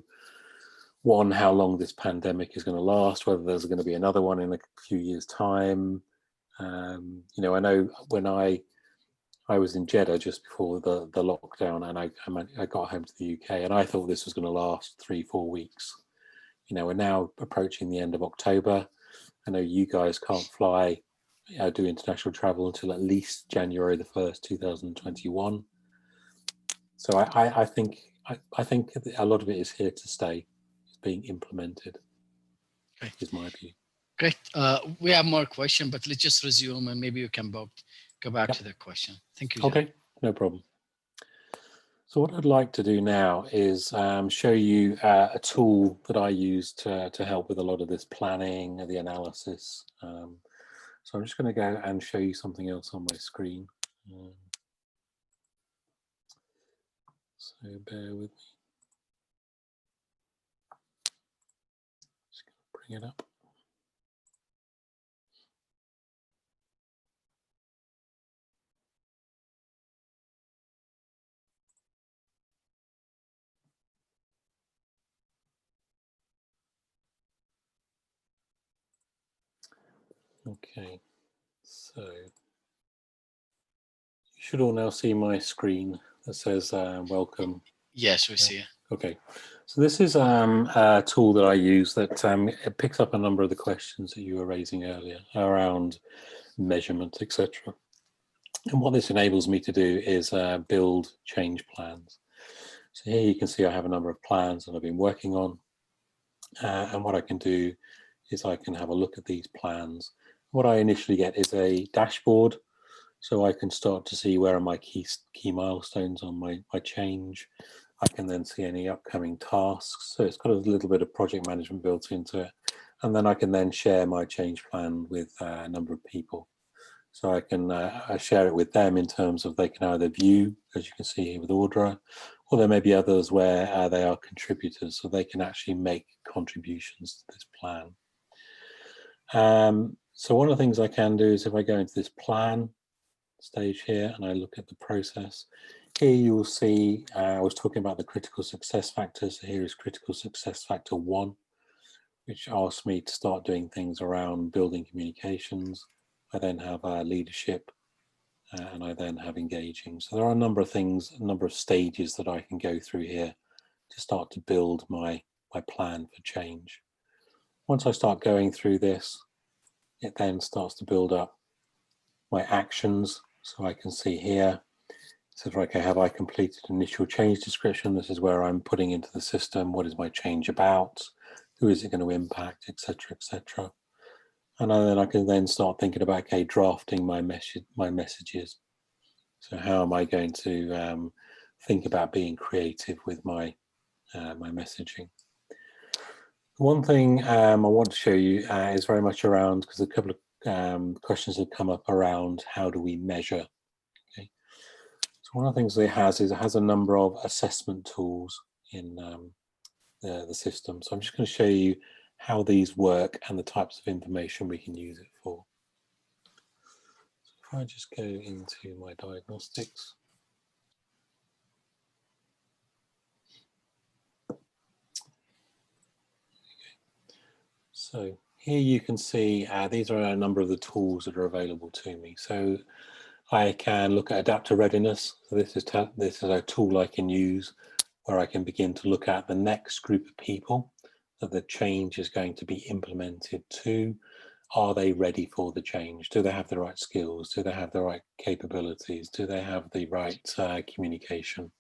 one, how long this pandemic is going to last, whether there's going to be another one in a few years' time. You know, I know when I was in Jeddah just before the lockdown, and I got home to the UK, and I thought this was going to last 3-4 weeks. You know, we're now approaching the end of October. I know you guys can't fly, do international travel until at least January the 1st, 2021. So I think a lot of it is here to stay. It's being implemented. Okay. Is my view. Great. We have more questions, but let's just resume and maybe you can go back to the question. Thank you, John. Okay, no problem. So what I'd like to do now is show you a tool that I use to help with a lot of this planning and the analysis. So I'm just going to go and show you something else on my screen. So bear with me. Just going to bring it up. Okay, so you should all now see my screen that says welcome. Yes, we see it. Okay, so this is a tool that I use that it picks up a number of the questions that you were raising earlier around measurement, etc. And what this enables me to do is build change plans. So here you can see I have a number of plans that I've been working on. And what I can do is I can have a look at these plans. What I initially get is a dashboard, so I can start to see where are my key milestones on my change. I can then see any upcoming tasks. So it's got a little bit of project management built into it. And then I can then share my change plan with a number of people. So I can share it with them in terms of they can either view, as you can see here with Audra, or there may be others where they are contributors, so they can actually make contributions to this plan. So one of the things I can do is if I go into this plan stage here and I look at the process, here you will see I was talking about the critical success factors. So here is critical success factor 1, which asks me to start doing things around building communications. I then have leadership, and I then have engaging. So there are a number of things, a number of stages that I can go through here to start to build my plan for change. Once I start going through this, it then starts to build up my actions. So I can see here, it says, okay, have I completed initial change description? This is where I'm putting into the system, what is my change about? Who is it going to impact, etc., etc. And then I can then start thinking about, okay, drafting my messages. So how am I going to think about being creative with my my messaging? One thing I want to show you is very much around, because a couple of questions have come up around how do we measure. Okay, so one of the things it has a number of assessment tools in the system. So I'm just going to show you how these work and the types of information we can use it for. So if I just go into my diagnostics. So here you can see these are a number of the tools that are available to me. So I can look at adapter readiness. So this is a tool I can use where I can begin to look at the next group of people that the change is going to be implemented to. Are they ready for the change? Do they have the right skills? Do they have the right capabilities? Do they have the right communication?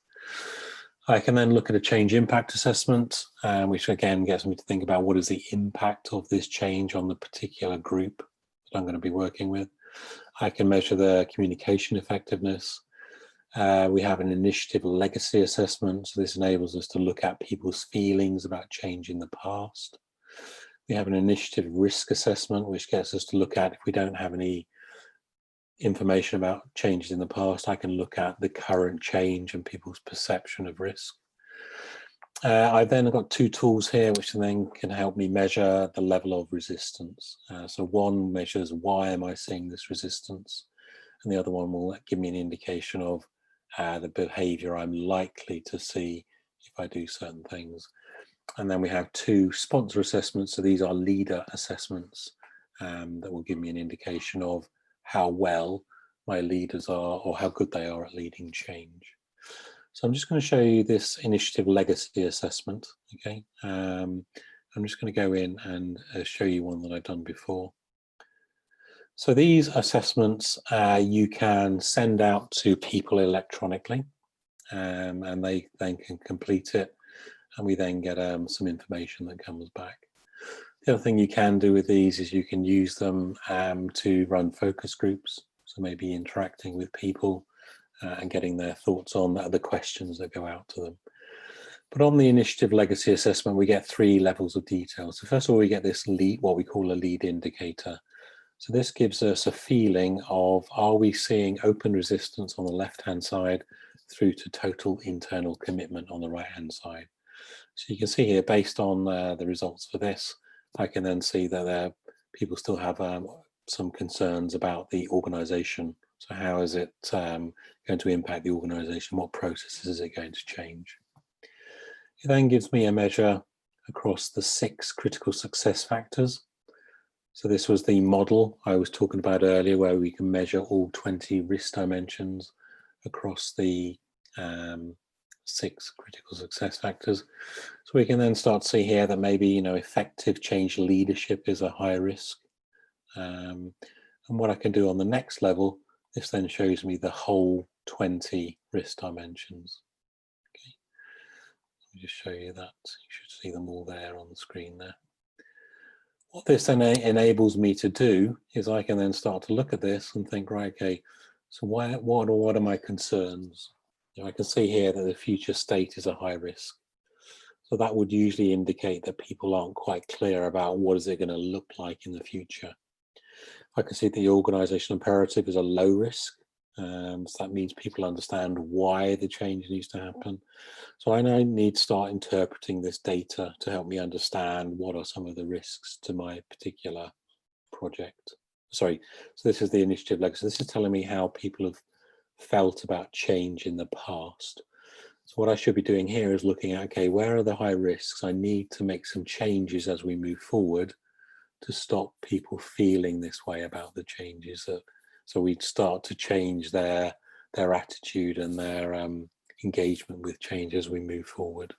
I can then look at a change impact assessment, which again gets me to think about what is the impact of this change on the particular group that I'm going to be working with. I can measure the communication effectiveness. We have an initiative legacy assessment. So this enables us to look at people's feelings about change in the past. We have an initiative risk assessment, which gets us to look at if we don't have any information about changes in the past, I can look at the current change and people's perception of risk. I've then got two tools here which then can help me measure the level of resistance. So one measures why am I seeing this resistance, and the other one will give me an indication of the behavior I'm likely to see if I do certain things. And then we have two sponsor assessments. So these are leader assessments that will give me an indication of how well my leaders are or how good they are at leading change. So I'm just going to show you this initiative legacy assessment. Okay, I'm just going to go in and show you one that I've done before. So these assessments you can send out to people electronically, and they then can complete it, and we then get some information that comes back. The other thing you can do with these is you can use them to run focus groups, so maybe interacting with people and getting their thoughts on the questions that go out to them. But on the initiative legacy assessment, we get three levels of detail. So first of all, we get this lead, what we call a lead indicator. So this gives us a feeling of, are we seeing open resistance on the left-hand side through to total internal commitment on the right-hand side. So you can see here, based on the results for this, I can then see that people still have some concerns about the organization. So how is it going to impact the organization? What processes is it going to change? It then gives me a measure across the 6 critical success factors. So this was the model I was talking about earlier, where we can measure all 20 risk dimensions across the 6 critical success factors. So we can then start to see here that maybe, you know, effective change leadership is a high risk. And what I can do on the next level, this then shows me the whole 20 risk dimensions. Okay, let me just show you that. You should see them all there on the screen there. What this then enables me to do is I can then start to look at this and think, right, okay, so what are my concerns? You know, I can see here that the future state is a high risk. So that would usually indicate that people aren't quite clear about what is it going to look like in the future. I can see the organizational imperative is a low risk. So that means people understand why the change needs to happen. So I now need to start interpreting this data to help me understand what are some of the risks to my particular project. Sorry, so this is the initiative legacy. This is telling me how people have felt about change in the past. So what I should be doing here is looking at, okay, where are the high risks? I need to make some changes as we move forward to stop people feeling this way about the changes. So we'd start to change their attitude and their engagement with change as we move forward.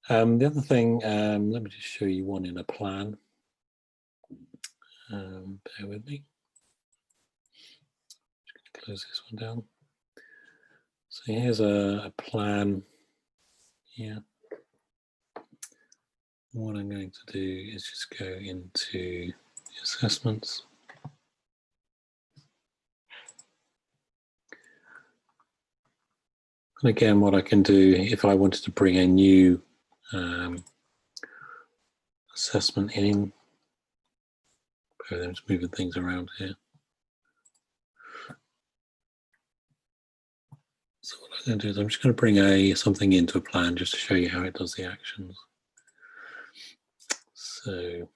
The other thing, let me just show you one in a plan. Bear with me. Just gonna close this one down. So here's a plan here. What I'm going to do is just go into the assessments. And again, what I can do if I wanted to bring a new assessment in, I'm just moving things around here. So what I'm going to do is I'm just going to bring something into a plan just to show you how it does the actions. So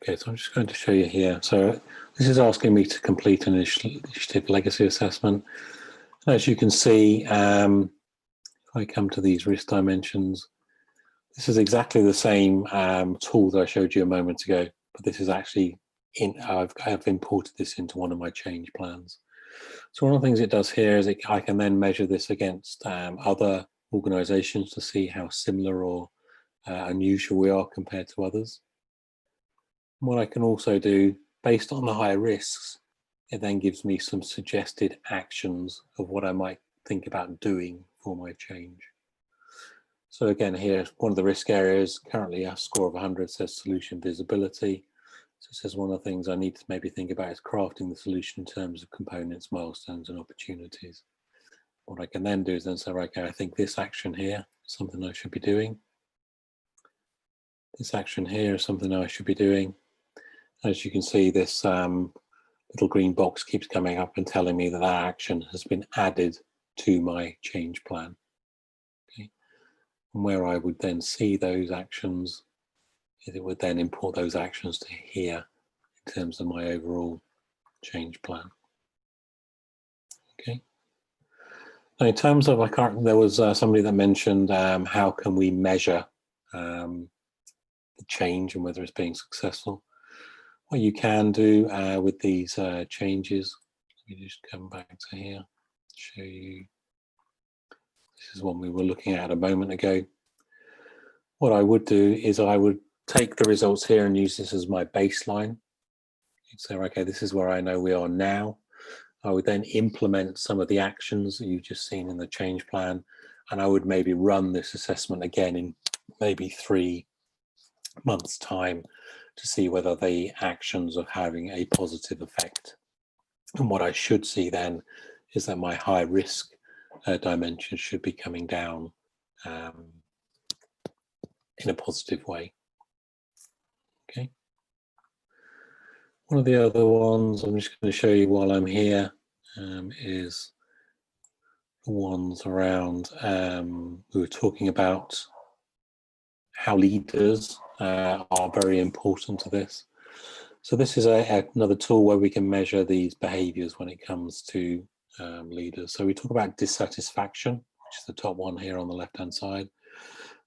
okay, so I'm just going to show you here. So this is asking me to complete an initiative legacy assessment. As you can see, if I come to these risk dimensions, this is exactly the same tool that I showed you a moment ago, but this is actually I've imported this into one of my change plans. So one of the things it does here is I can then measure this against other organizations to see how similar or unusual we are compared to others. And what I can also do, based on the higher risks, it then gives me some suggested actions of what I might think about doing for my change. So again, here, one of the risk areas, currently a score of 100 says solution visibility. So it says one of the things I need to maybe think about is crafting the solution in terms of components, milestones, and opportunities. What I can then do is then say, okay, I think this action here is something I should be doing. This action here is something I should be doing. As you can see, this little green box keeps coming up and telling me that that action has been added to my change plan. Okay. And where I would then see those actions, it would then import those actions to here in terms of my overall change plan. Okay. Now, in terms of, there was somebody that mentioned how can we measure the change and whether it's being successful. What you can do with these changes, let me just come back to here, show you. This is one we were looking at a moment ago. What I would do is I would take the results here and use this as my baseline. So, okay, this is where I know we are now. I would then implement some of the actions that you've just seen in the change plan, and I would maybe run this assessment again in maybe 3 months' time to see whether the actions are having a positive effect. And what I should see then is that my high risk dimension should be coming down in a positive way. Okay. One of the other ones I'm just going to show you while I'm here is the ones around, we were talking about how leaders are very important to this. So this is another tool where we can measure these behaviors when it comes to leaders. So we talk about dissatisfaction, which is the top one here on the left-hand side.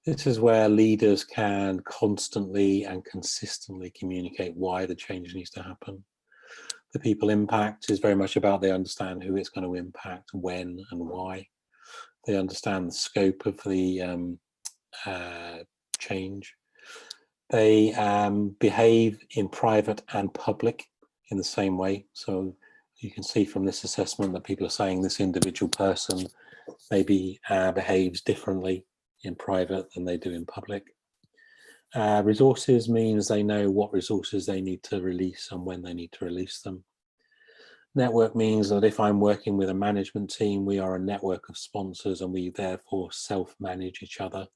This is where leaders can constantly and consistently communicate why the change needs to happen. The people impact is very much about they understand who it's going to impact, when and why. They understand the scope of the change. They behave in private and public in the same way. So you can see from this assessment that people are saying this individual person maybe behaves differently in private than they do in public. Resources means they know what resources they need to release and when they need to release them. Network means that if I'm working with a management team, we are a network of sponsors and we therefore self-manage each other.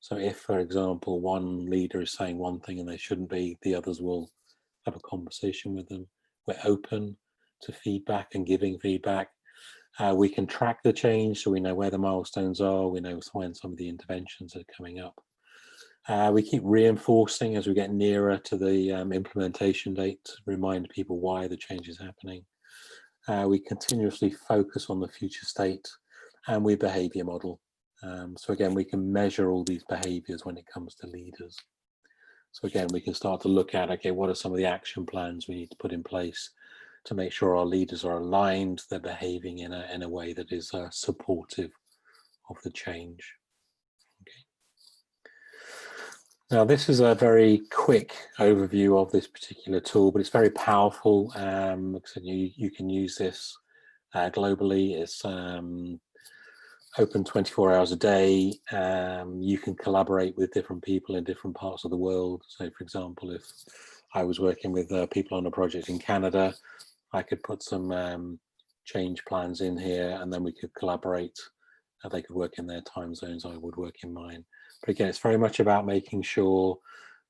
So if, for example, one leader is saying one thing and they shouldn't be, the others will have a conversation with them. We're open to feedback and giving feedback. We can track the change so we know where the milestones are. We know when some of the interventions are coming up. We keep reinforcing as we get nearer to the implementation date to remind people why the change is happening. We continuously focus on the future state, and we behavior model. So again, we can measure all these behaviors when it comes to leaders. So again, we can start to look at, okay, what are some of the action plans we need to put in place to make sure our leaders are aligned, they're behaving in a way that is supportive of the change. Now, this is a very quick overview of this particular tool, but it's very powerful. Because you can use this globally. It's open 24 hours a day. You can collaborate with different people in different parts of the world. So, for example, if I was working with people on a project in Canada, I could put some change plans in here, and then we could collaborate. They could work in their time zones, I would work in mine. But again, it's very much about making sure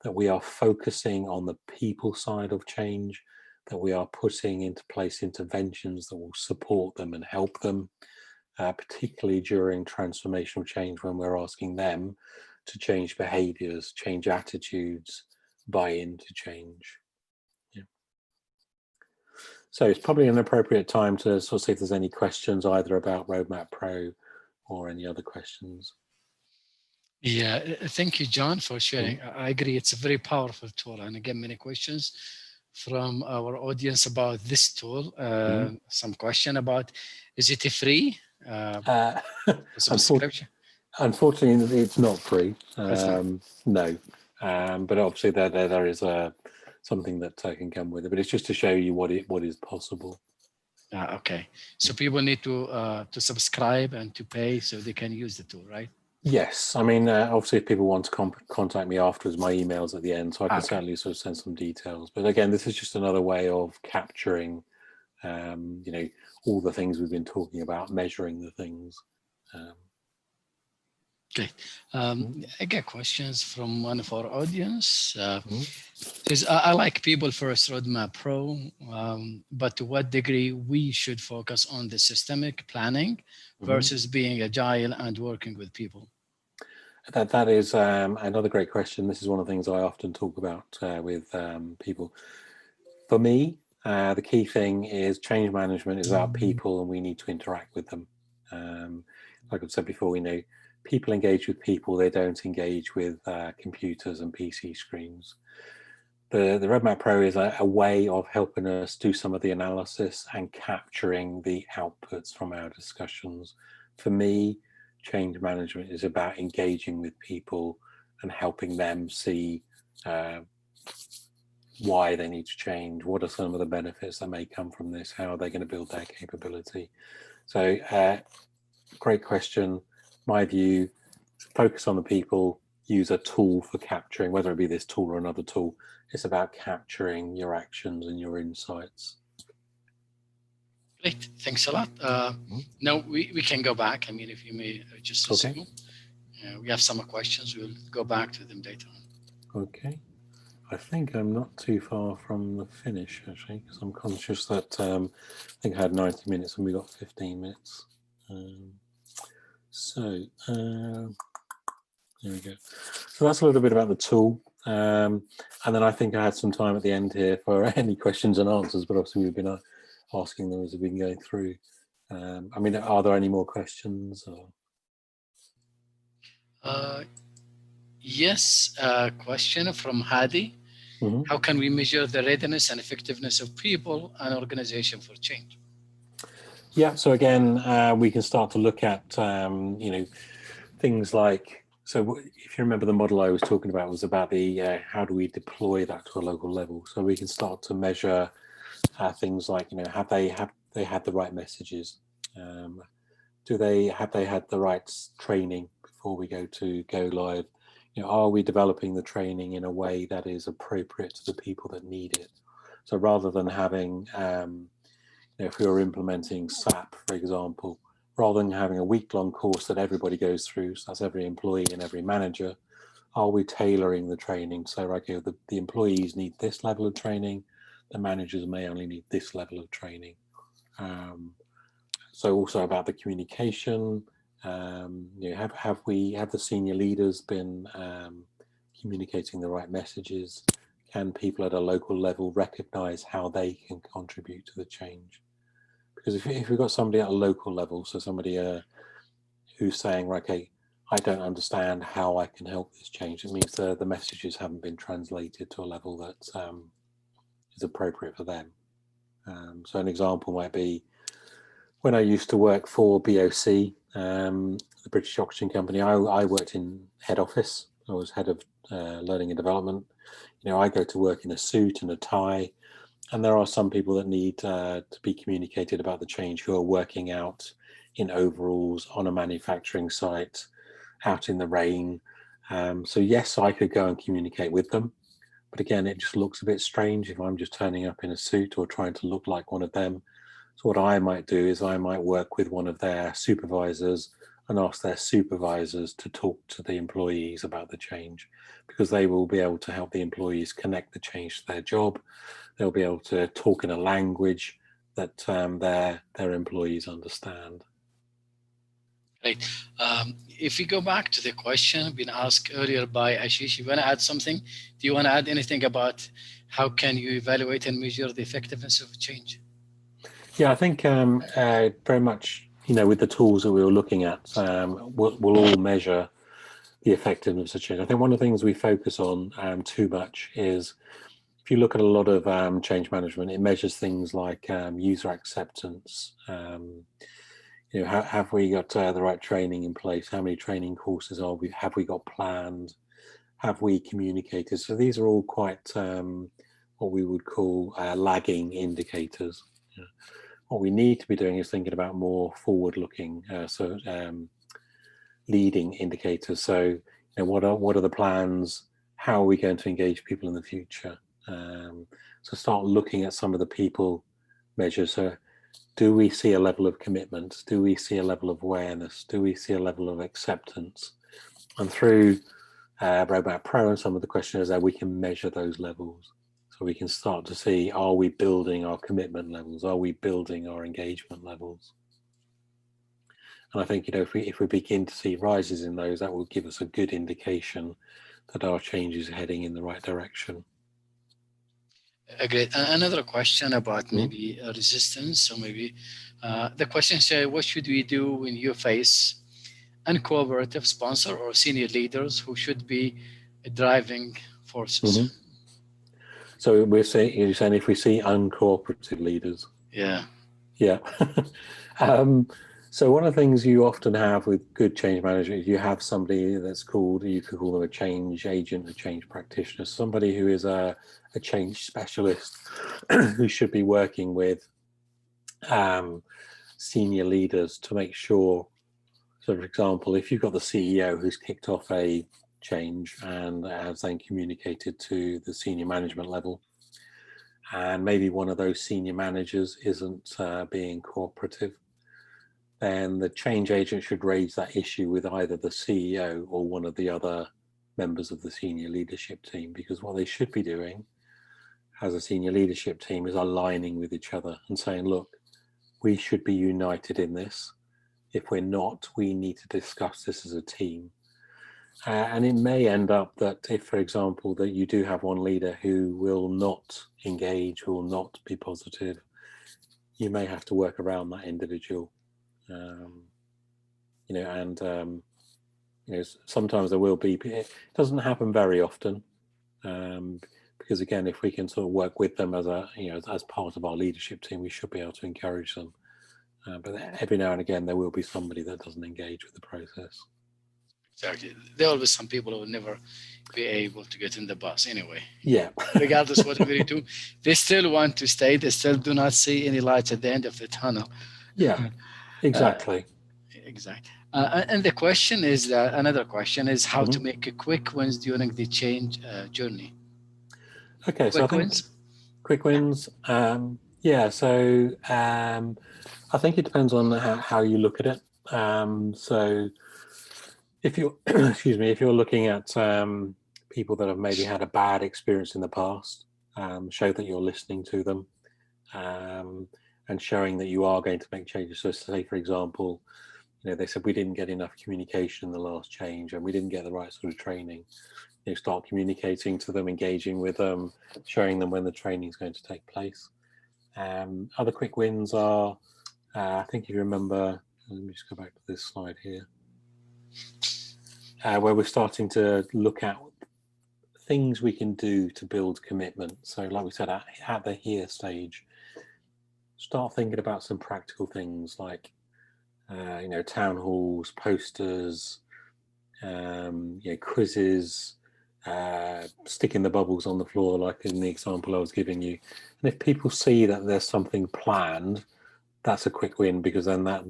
that we are focusing on the people side of change, that we are putting into place interventions that will support them and help them, particularly during transformational change, when we're asking them to change behaviors, change attitudes, buy into change. Yeah. So it's probably an appropriate time to sort of see if there's any questions either about Roadmap Pro or any other questions. Yeah, thank you, John, for sharing. I agree, it's a very powerful tool. And again, many questions from our audience about this tool. Some question about, is it free? Subscription? Unfortunately, it's not free. No, but obviously there is something that can come with it. But it's just to show you what is possible. Okay, so people need to subscribe and to pay so they can use the tool, right? Yes, I mean, obviously, if people want to contact me afterwards, my email's at the end, so I can certainly sort of send some details. But again, this is just another way of capturing, you know, all the things we've been talking about, measuring the things. Okay, I get questions from one of our audience. Says, I like People First Roadmap Pro, but to what degree we should focus on the systemic planning versus being agile and working with people? That is another great question. This is one of the things I often talk about with people. For me, the key thing is change management is about people, and we need to interact with them. Like I've said before, we know people engage with people, they don't engage with computers and PC screens. The Roadmap Pro is a way of helping us do some of the analysis and capturing the outputs from our discussions. For me, change management is about engaging with people and helping them see why they need to change, what are some of the benefits that may come from this, how are they going to build their capability. So great question. My view, focus on the people, use a tool for capturing, whether it be this tool or another tool. It's about capturing your actions and your insights. Great, thanks a lot. Now we can go back. I mean, if you may just assume. We have some questions, we'll go back to them later on. Okay. I think I'm not too far from the finish, actually, because I'm conscious that I think I had 90 minutes and we got 15 minutes. There we go. So that's a little bit about the tool. And then I think I had some time at the end here for any questions and answers, but obviously we've been asking them as we've been going through. I mean, are there any more questions? Yes, a question from Hadi. How can we measure the readiness and effectiveness of people and organization for change? Yeah, so again, we can start to look at, you know, things like, so if you remember the model I was talking about was about the, how do we deploy that to a local level? So we can start to measure things like, you know, have they had the right messages? Have they had the right training before we go live? You know, are we developing the training in a way that is appropriate to the people that need it? So rather than having, you know, if we were implementing SAP, for example, rather than having a week-long course that everybody goes through, so that's every employee and every manager, are we tailoring the training? So, okay, the employees need this level of training, the managers may only need this level of training. So also about the communication, you know, have the senior leaders been communicating the right messages? Can people at a local level recognize how they can contribute to the change? Because if we've got somebody at a local level, so somebody who's saying, okay, I don't understand how I can help this change, it means the messages haven't been translated to a level that is appropriate for them. So an example might be, when I used to work for BOC, the British Oxygen Company, I worked in head office, I was head of learning and development. You know, I go to work in a suit and a tie, and there are some people that need to be communicated about the change who are working out in overalls on a manufacturing site, out in the rain. So yes, I could go and communicate with them. But again, it just looks a bit strange if I'm just turning up in a suit or trying to look like one of them. So what I might do is I might work with one of their supervisors and ask their supervisors to talk to the employees about the change, because they will be able to help the employees connect the change to their job. They'll be able to talk in a language that their employees understand. Right. If we go back to the question being asked earlier by Ashish, you want to add something? Do you want to add anything about how can you evaluate and measure the effectiveness of change? Yeah, I think very much, you know, with the tools that we were looking at, we'll all measure the effectiveness of change. I think one of the things we focus on too much is, if you look at a lot of change management, it measures things like user acceptance. You know, have we got the right training in place? How many training courses have we got planned? Have we communicated? So these are all quite what we would call lagging indicators. You know, what we need to be doing is thinking about more forward-looking, leading indicators. So, you know, what are the plans? How are we going to engage people in the future? So start looking at some of the people measures. So, do we see a level of commitment? Do we see a level of awareness? Do we see a level of acceptance? And through Roadmap Pro and some of the questionnaires there, we can measure those levels. So we can start to see, are we building our commitment levels? Are we building our engagement levels? And I think, you know, if we begin to see rises in those, that will give us a good indication that our change is heading in the right direction. Great. Another question about maybe resistance. So maybe the question says, what should we do when you face uncooperative sponsor or senior leaders who should be driving forces? So you're saying if we see uncooperative leaders? Yeah. Yeah. So one of the things you often have with good change management is you have somebody that's called, you could call them a change agent, a change practitioner, somebody who is a change specialist who should be working with senior leaders to make sure. So for example, if you've got the CEO who's kicked off a change and has then communicated to the senior management level, and maybe one of those senior managers isn't being cooperative, then the change agent should raise that issue with either the CEO or one of the other members of the senior leadership team, because what they should be doing as a senior leadership team is aligning with each other and saying, look, we should be united in this. If we're not, we need to discuss this as a team. And it may end up that if, for example, that you do have one leader who will not engage, who will not be positive, you may have to work around that individual. You know, and you know, sometimes there will be. It doesn't happen very often, because again, if we can sort of work with them as a, you know, as part of our leadership team, we should be able to encourage them. But every now and again, there will be somebody that doesn't engage with the process. Exactly. There will be some people who will never be able to get in the bus anyway. Yeah. Regardless of whatever you do, they still want to stay. They still do not see any lights at the end of the tunnel. Yeah, exactly. Exactly. And the question is that another question is how to make quick wins during the change journey. Okay, so I think quick wins. Yeah, so I think it depends on how you look at it. So if you're, excuse me, if you're looking at people that have maybe had a bad experience in the past, show that you're listening to them, and showing that you are going to make changes. So say, for example, you know, they said we didn't get enough communication in the last change and we didn't get the right sort of training. You know, start communicating to them, engaging with them, showing them when the training is going to take place. Other quick wins are, I think if you remember, let me just go back to this slide here, where we're starting to look at things we can do to build commitment. So like we said, at the here stage, start thinking about some practical things like, you know, town halls, posters, quizzes, sticking the bubbles on the floor, like in the example I was giving you. And if people see that there's something planned, that's a quick win, because then that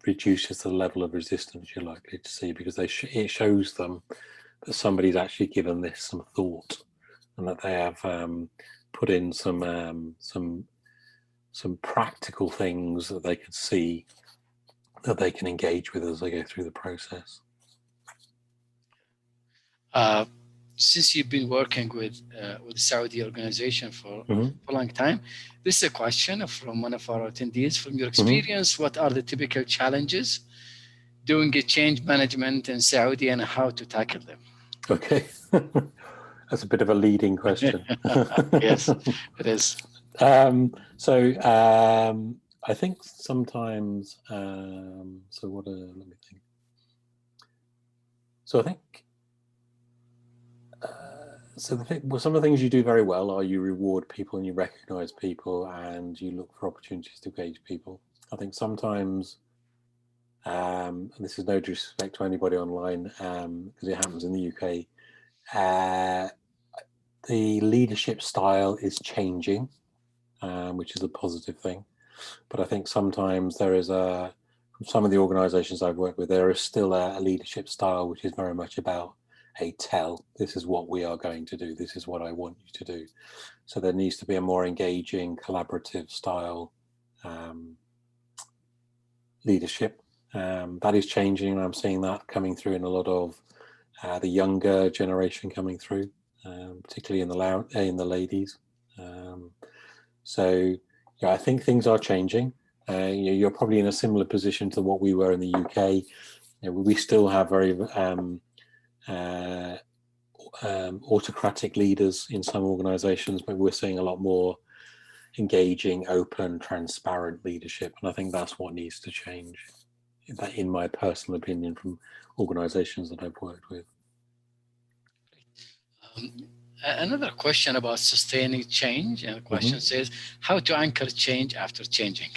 reduces the level of resistance you're likely to see, because it shows them that somebody's actually given this some thought, and that they have put in some practical things that they can see that they can engage with as they go through the process. Since you've been working with the Saudi organization for a long time, this is a question from one of our attendees. From your experience, what are the typical challenges doing a change management in Saudi, and how to tackle them? Okay, that's a bit of a leading question. Yes, it is. I think sometimes, let me think. So I think, some of the things you do very well are you reward people and you recognize people and you look for opportunities to engage people. I think sometimes, and this is no disrespect to anybody online, because it happens in the UK, the leadership style is changing, which is a positive thing. But I think sometimes there is from some of the organizations I've worked with, there is still a leadership style which is very much about this is what we are going to do, this is what I want you to do. So there needs to be a more engaging, collaborative style leadership. That is changing, and I'm seeing that coming through in a lot of the younger generation coming through, particularly in the ladies. I think things are changing. You're probably in a similar position to what we were in the UK. We still have very autocratic leaders in some organizations, but we're seeing a lot more engaging, open, transparent leadership, and I think that's what needs to change, in my personal opinion, from organizations that I've worked with. Another question about sustaining change, and the question says, how to anchor change after changing?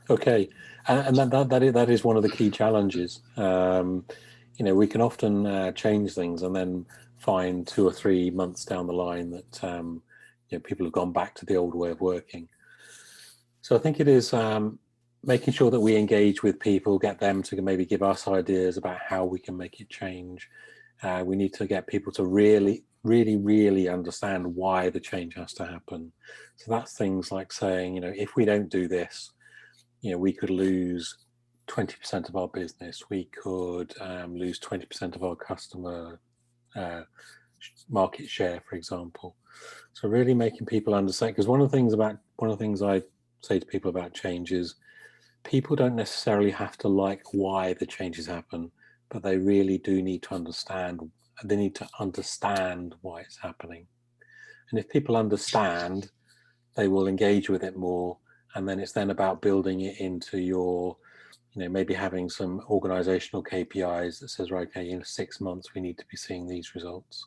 Okay, and that is one of the key challenges. We can often change things and then find 2 or 3 months down the line that people have gone back to the old way of working. So I think it is making sure that we engage with people, get them to maybe give us ideas about how we can make it change. We need to get people to really understand why the change has to happen. So that's things like saying, if we don't do this, we could lose 20% of our business. We could lose 20% of our customer market share, for example. So really making people understand, because one of the things I say to people about change is, people don't necessarily have to like why the changes happen, but they really do need to understand. They need to understand why it's happening. And if people understand, they will engage with it more. And then it's then about building it into your, maybe having some organizational KPIs that says, right, okay, in 6 months, we need to be seeing these results.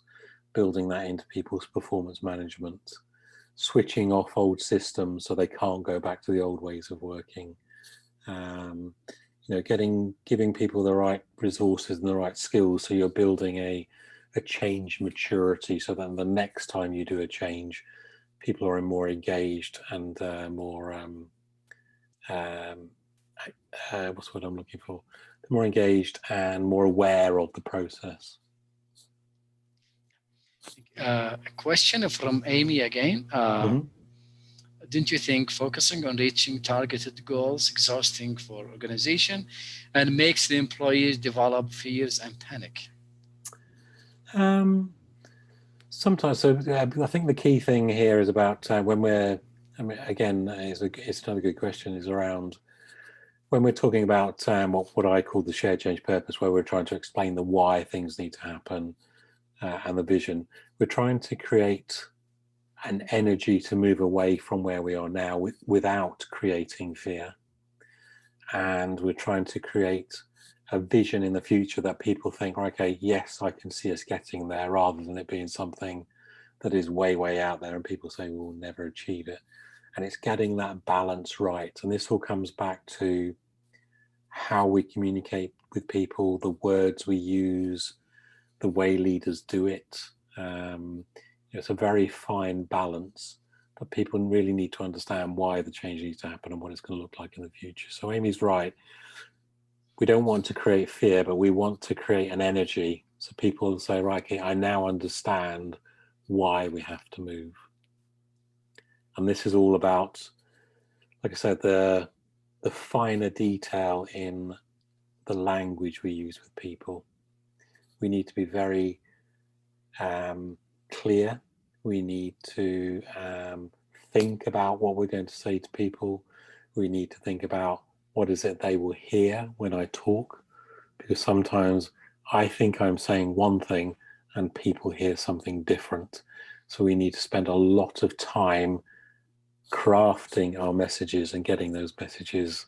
Building that into people's performance management, switching off old systems so they can't go back to the old ways of working. Giving people the right resources and the right skills, so you're building a change maturity, so then the next time you do a change, people are more engaged and more what's the word I'm looking for? More engaged and more aware of the process. A question from Amy again. Didn't you think focusing on reaching targeted goals exhausting for organization and makes the employees develop fears and panic? Sometimes. So I think the key thing here is about again, it's another good question, is around when we're talking about what I call the shared change purpose, where we're trying to explain the why things need to happen and the vision. We're trying to create an energy to move away from where we are now without creating fear. And we're trying to create a vision in the future that people think, okay, yes, I can see us getting there, rather than it being something that is way, way out there and people say we'll never achieve it. And it's getting that balance right. And this all comes back to how we communicate with people, the words we use, the way leaders do it. It's a very fine balance, but people really need to understand why the change needs to happen and what it's going to look like in the future. So Amy's right. We don't want to create fear, but we want to create an energy so people say, right, okay, I now understand why we have to move. And this is all about, like I said, the finer detail in the language we use with people. We need to be very clear. We need to think about what we're going to say to people. We need to think about what is it they will hear when I talk, because sometimes I think I'm saying one thing and people hear something different. So we need to spend a lot of time crafting our messages and getting those messages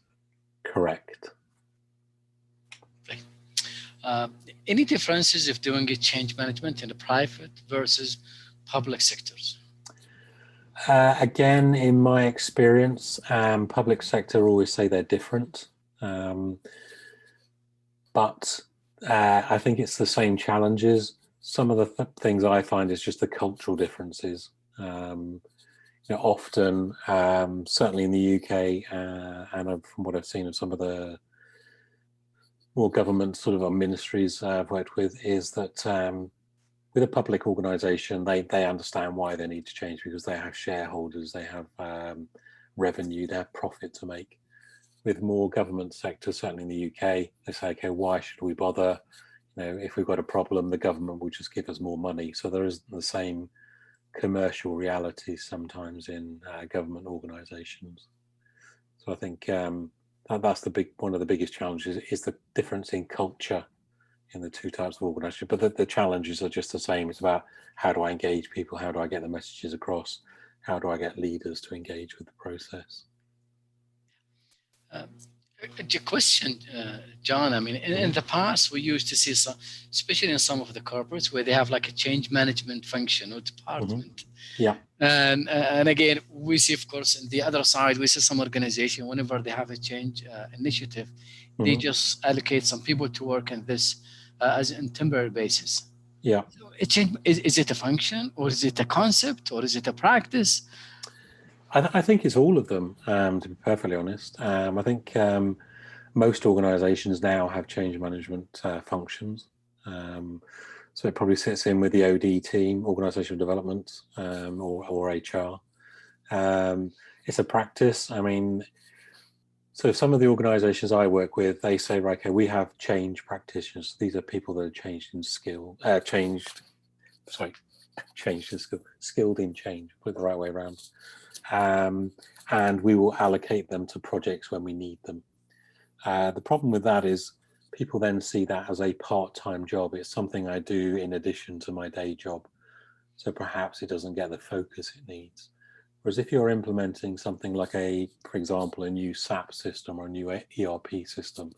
correct. Any differences of doing a change management in the private versus public sectors? Again, in my experience, public sector always say they're different. But I think it's the same challenges. Some of the things I find is just the cultural differences. Often, certainly in the UK, and from what I've seen of some of the more government sort of ministries I've worked with, is that with a public organisation, they understand why they need to change, because they have shareholders, they have revenue, they have profit to make. With more government sectors, certainly in the UK, they say, okay, why should we bother? If we've got a problem, the government will just give us more money. So there isn't the same commercial realities sometimes in government organisations. So I think that's one of the biggest challenges, is the difference in culture in the two types of organisation. But the challenges are just the same. It's about, how do I engage people? How do I get the messages across? How do I get leaders to engage with the process? A question, John, I mean, in the past, we used to see some, especially in some of the corporates, where they have like a change management function or department. Yeah. And again, we see, of course, on the other side, we see some organization, whenever they have a change initiative, they just allocate some people to work in this as a temporary basis. Yeah. So a change, is it a function, or is it a concept, or is it a practice? I think it's all of them, to be perfectly honest. I think most organisations now have change management functions. So it probably sits in with the OD team, organisational development, or HR. It's a practice. I mean, so some of the organisations I work with, they say, right, okay, we have change practitioners. These are people that are skilled in change, put it the right way around. And we will allocate them to projects when we need them. The problem with that is people then see that as a part-time job. It's something I do in addition to my day job. So perhaps it doesn't get the focus it needs. Whereas if you're implementing something like for example, a new SAP system or a new ERP system,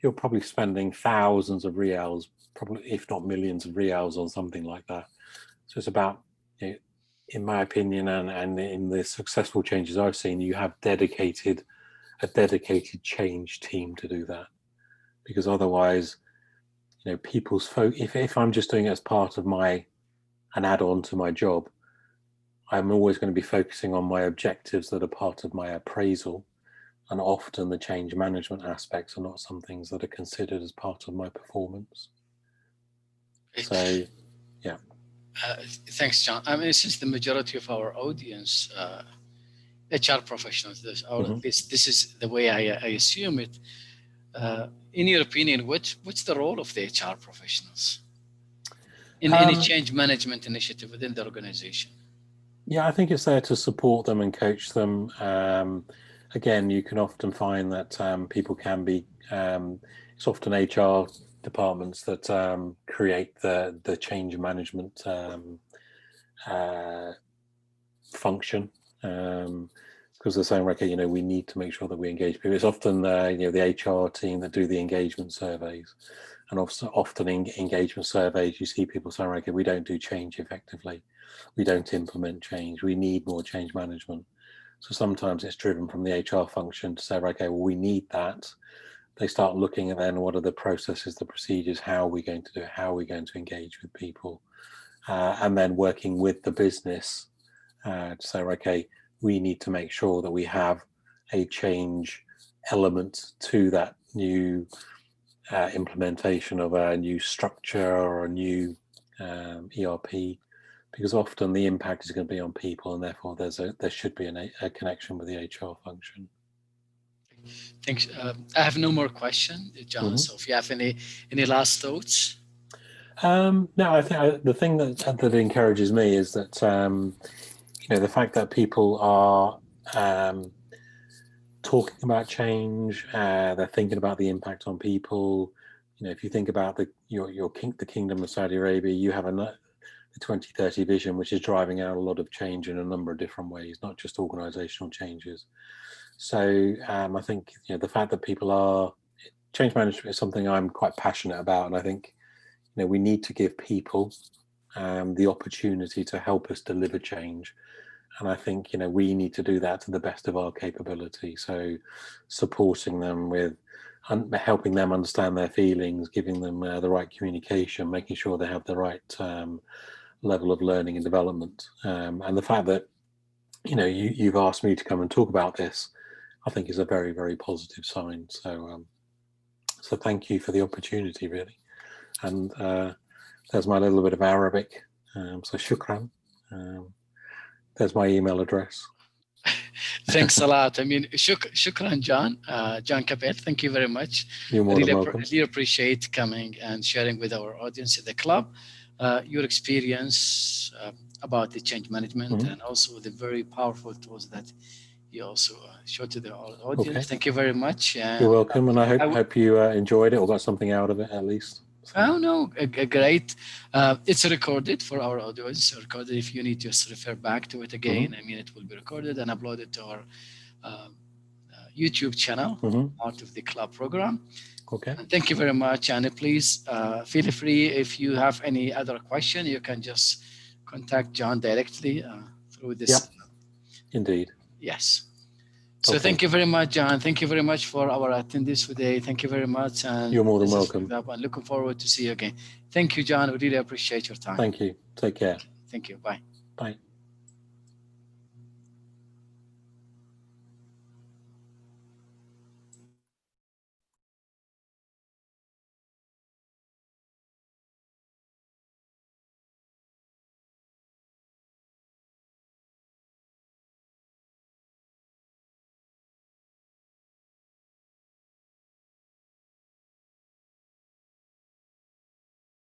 you're probably spending thousands of rials, probably if not millions of rials on something like that. So it's about, in my opinion, and in the successful changes I've seen, you have a dedicated change team to do that. Because otherwise, people's if I'm just doing it as part of an add-on to my job, I'm always going to be focusing on my objectives that are part of my appraisal, and often the change management aspects are not some things that are considered as part of my performance. So, yeah. Thanks, John. I mean, since the majority of our audience, HR professionals, this is the way I assume it. In your opinion, what's the role of the HR professionals in any change management initiative within the organization? Yeah, I think it's there to support them and coach them. Again, you can often find that people can be, it's often HR departments that create the change management function, because they're saying, okay, we need to make sure that we engage people. It's often the HR team that do the engagement surveys, and often in engagement surveys you see people saying, okay, we don't do change effectively, we don't implement change, we need more change management. So sometimes it's driven from the HR function to say, okay, well, we need that, they start looking at then what are the processes, the procedures, how are we going to do it, how are we going to engage with people, and then working with the business to say, okay, we need to make sure that we have a change element to that new implementation of a new structure or a new ERP, because often the impact is going to be on people, and therefore there should be a connection with the HR function. Thanks. I have no more questions, John. So if you have any last thoughts? No, I think the thing that encourages me is that the fact that people are talking about change, they're thinking about the impact on people. If you think about the Kingdom of Saudi Arabia, you have the 2030 vision, which is driving out a lot of change in a number of different ways, not just organizational changes. So I think the fact that people are change management is something I'm quite passionate about, and I think we need to give people the opportunity to help us deliver change. And I think we need to do that to the best of our capability. So supporting them with helping them understand their feelings, giving them the right communication, making sure they have the right level of learning and development. And the fact that you've asked me to come and talk about this, I think is a very, very positive sign. So so thank you for the opportunity, really. And there's my little bit of Arabic. So shukran. There's my email address. Thanks a lot. I mean, shukran, John. John Capel, thank you very much. You're more than welcome. I really appreciate coming and sharing with our audience at the club your experience about the change management and also the very powerful tools that you also showed to the audience. Okay. Thank you very much. You're welcome, and I hope you enjoyed it or got something out of it at least. Oh no, great. It's recorded for our audience. Recorded. If you need to just refer back to it again, I mean, it will be recorded and uploaded to our YouTube channel, part of the club program. Okay. And thank you very much. And please feel free, if you have any other question, you can just contact John directly through this. Yep. Indeed. Yes. So thank you very much, John. Thank you very much for our attendees today. Thank you very much. And you're more than welcome. I'm looking forward to see you again. Thank you, John. We really appreciate your time. Thank you. Take care. Thank you. Bye. Bye.